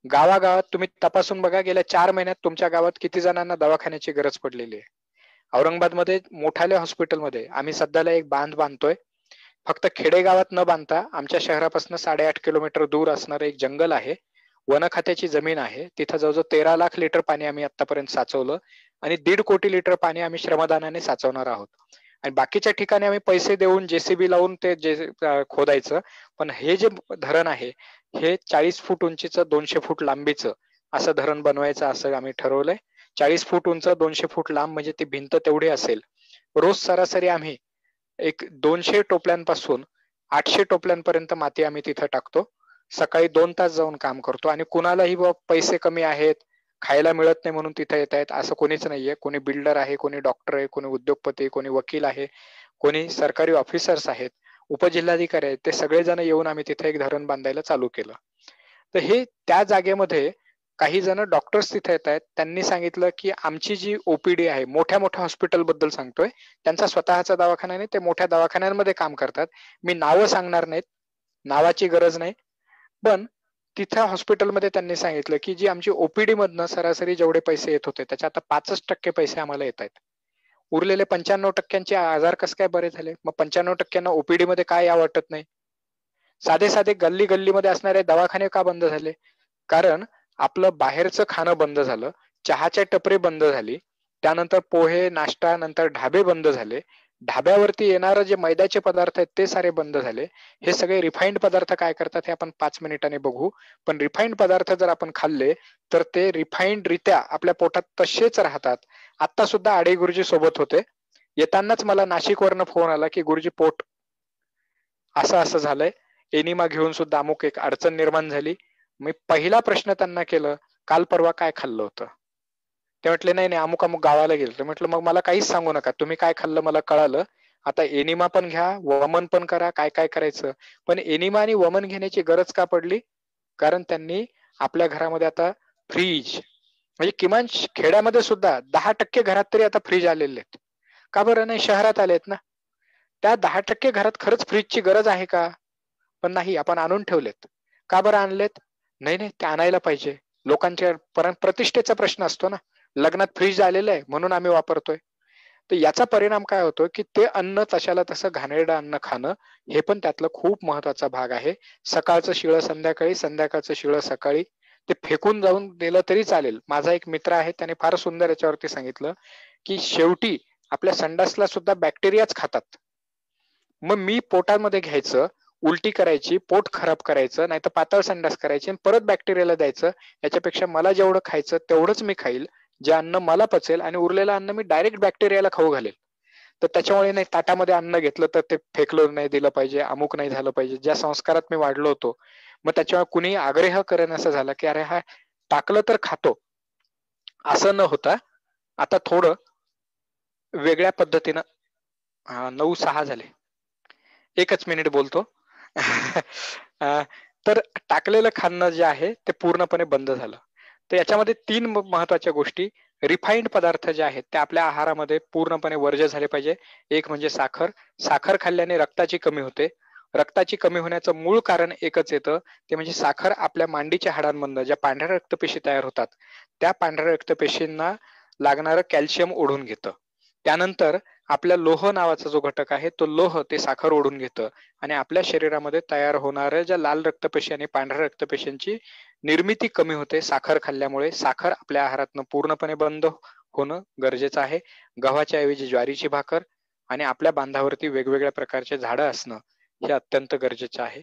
गावागावात तुम्ही तपासून बघा, गेल्या 4 महिन्यात तुमच्या गावात किती जणांना दवाखान्याची गरज पडलेली आहे. औरंगाबादमध्ये मोठाल्या हॉस्पिटलमध्ये आम्ही सध्याला एक बांधतोय. फक्त खेडेगावात न बांधता आमच्या शहरापासून 8.5 किलोमीटर दूर असणारं एक जंगल आहे, वन खात्याची जमीन आहे. तिथं जवळजवळ 13 लाख लिटर पाणी आम्ही आतापर्यंत साचवलं आणि 1.5 कोटी लिटर पाणी आम्ही श्रमदानाने साचवणार आहोत. आणि बाकीच्या ठिकाणी आम्ही पैसे देऊन JCB लावून ते खोदायचं. पण हे जे धरण आहे हे 40 फूट उंचीचं 200 फूट लांबीचं असं धरण बनवायचं असं आम्ही ठरवलंय. 40 फूट उंच 200 फूट लांब म्हणजे ती भिंत तेवढी असेल. रोज सरासरी आम्ही एक 200 टोपल्यांपासून 800 टोपल्यांपर्यंत माती आम्ही तिथं टाकतो. सकाळी 2 तास जाऊन काम करतो. आणि कुणालाही पैसे कमी आहेत, खायला मिळत नाही म्हणून तिथे येत आहेत असं कोणीच नाहीये. कोणी बिल्डर आहे, कोणी डॉक्टर आहे, कोणी उद्योगपती, कोणी वकील आहे, कोणी सरकारी ऑफिसर्स आहेत, उपजिल्हाधिकारी आहेत, ते सगळेजण येऊन आम्ही तिथे एक धरण बांधायला चालू केलं. तर हे त्या जागेमध्ये काही जण डॉक्टर्स तिथे येत आहेत. त्यांनी सांगितलं की आमची जी OPD आहे, मोठ्या मोठ्या हॉस्पिटल बद्दल सांगतोय, त्यांचा स्वतःचा दवाखाना नाही, ते मोठ्या दवाखान्यांमध्ये काम करतात. मी नावं सांगणार नाहीत, नावाची गरज नाही. पण तिथं हॉस्पिटलमध्ये त्यांनी सांगितलं की जी आमची OPD मधनं सरासरी जेवढे पैसे येत होते त्याच्या आता 5% पैसे आम्हाला येत आहेत. उरलेले 95% आजार कसं काय बरे झाले? मग 95% OPD मध्ये काय या वाटत नाही? साधे साधे गल्ली गल्लीमध्ये असणारे दवाखाने का बंद झाले? कारण आपलं बाहेरचं खाणं बंद झालं, चहाच्या टपरी बंद झाली, त्यानंतर पोहे नाश्ता, नंतर ढाबे बंद झाले. ढाब्यावरती येणारं जे मैद्याचे पदार्थ आहेत ते सारे बंद झाले. हे सगळे रिफाईंड पदार्थ काय करतात हे आपण 5 मिनिटांनी बघू. पण रिफाईंड पदार्थ जर आपण खाल्ले तर ते रिफाईंड रित्या आपल्या पोटात तसेच राहतात. आता सुद्धा आडे गुरुजी सोबत होते, येतानाच मला नाशिकवरनं फोन आला की गुरुजी पोट असं असं झालंय, एनिमा घेऊन सुद्धा अमुक एक अडचण निर्माण झाली. मी पहिला प्रश्न त्यांना केलं, काल परवा काय खाल्लं होतं? ते म्हटले नाही अमुक अमुक गावाला गेलो. म्हटलं मग मला काहीच सांगू नका, तुम्ही काय खाल्लं मला कळालं. आता एनिमा पण घ्या, वमन पण करा, काय काय करायचं. पण एनिमा आणि वमन घेण्याची गरज का पडली? कारण त्यांनी आपल्या घरामध्ये आता फ्रीज, म्हणजे किमान खेड्यामध्ये सुद्धा 10% घरात तरी आता फ्रीज आलेले आहेत. का बरं नाही? शहरात आलेत ना. त्या 10% घरात खरंच फ्रीजची गरज आहे का? पण नाही, आपण आणून ठेवलेत. का बरं आणलेत? नाही ते आणायला पाहिजे. लोकांच्या प्रतिष्ठेचा प्रश्न असतो ना. लग्नात फ्रीज आलेलं आहे म्हणून आम्ही वापरतोय. तर याचा परिणाम काय होतो की ते अन्न तशाला तसं घाणेरडं अन्न खाणं हे पण त्यातलं खूप महत्वाचा भाग आहे. सकाळचं शिळं संध्याकाळी, संध्याकाळचं शिळं सकाळी, ते फेकून जाऊन दिलं तरी चालेल. माझा एक मित्र आहे, त्याने फार सुंदर याच्यावरती सांगितलं की शेवटी आपल्या संडासला सुद्धा बॅक्टेरियाच खातात. मग मी पोटामध्ये घ्यायचं, उलटी करायची, पोट खराब करायचं, नाही तर पातळ संडास करायची आणि परत बॅक्टेरियाला द्यायचं. याच्यापेक्षा मला जेवढं खायचं तेवढंच मी खाईल, जे अन्न मला पचेल आणि उरलेलं अन्न मी डायरेक्ट बॅक्टेरियाला खाऊ घालेल. तर त्याच्यामुळे नाही, ताटामध्ये अन्न घेतलं तर ते फेकलं नाही दिलं पाहिजे, अमुक नाही झालं पाहिजे, ज्या संस्कारात मी वाढलो होतो. मग त्याच्यामुळे कुणी आग्रह करेन असं झालं की अरे हा टाकलं तर खातो, असं न होता आता थोडं वेगळ्या पद्धतीनं 9:06 झाले, एकच मिनिट बोलतो. तर टाकलेलं खाणं जे आहे ते पूर्णपणे बंद झालं. तर याच्यामध्ये 3 महत्वाच्या गोष्टी, रिफाईंड पदार्थ जे आहेत ते आपल्या आहारामध्ये पूर्णपणे वर्ज्य झाले पाहिजे. एक म्हणजे साखर. साखर खाल्ल्याने रक्ताची कमी होते. रक्ताची कमी होण्याचं मूळ कारण एकच येतं, ते म्हणजे साखर आपल्या मांडीच्या हाडांमधनं ज्या पांढऱ्या रक्तपेशी तयार होतात त्या पांढऱ्या रक्तपेशींना लागणारं कॅल्शियम ओढून घेतं. त्यानंतर आपल्या लोह नावाचा जो घटक आहे तो लोह ते साखर ओढून घेतं आणि आपल्या शरीरामध्ये तयार होणाऱ्या ज्या लाल रक्तपेशी आणि पांढऱ्या रक्तपेशींची निर्मिती कमी होते साखर खाल्ल्यामुळे. साखर आपल्या आहारातनं पूर्णपणे बंद होणं गरजेचं आहे. गव्हाच्या ऐवजी ज्वारीची भाकर आणि आपल्या बांधावरती वेगवेगळ्या प्रकारचे झाडं असणं हे अत्यंत गरजेचं आहे.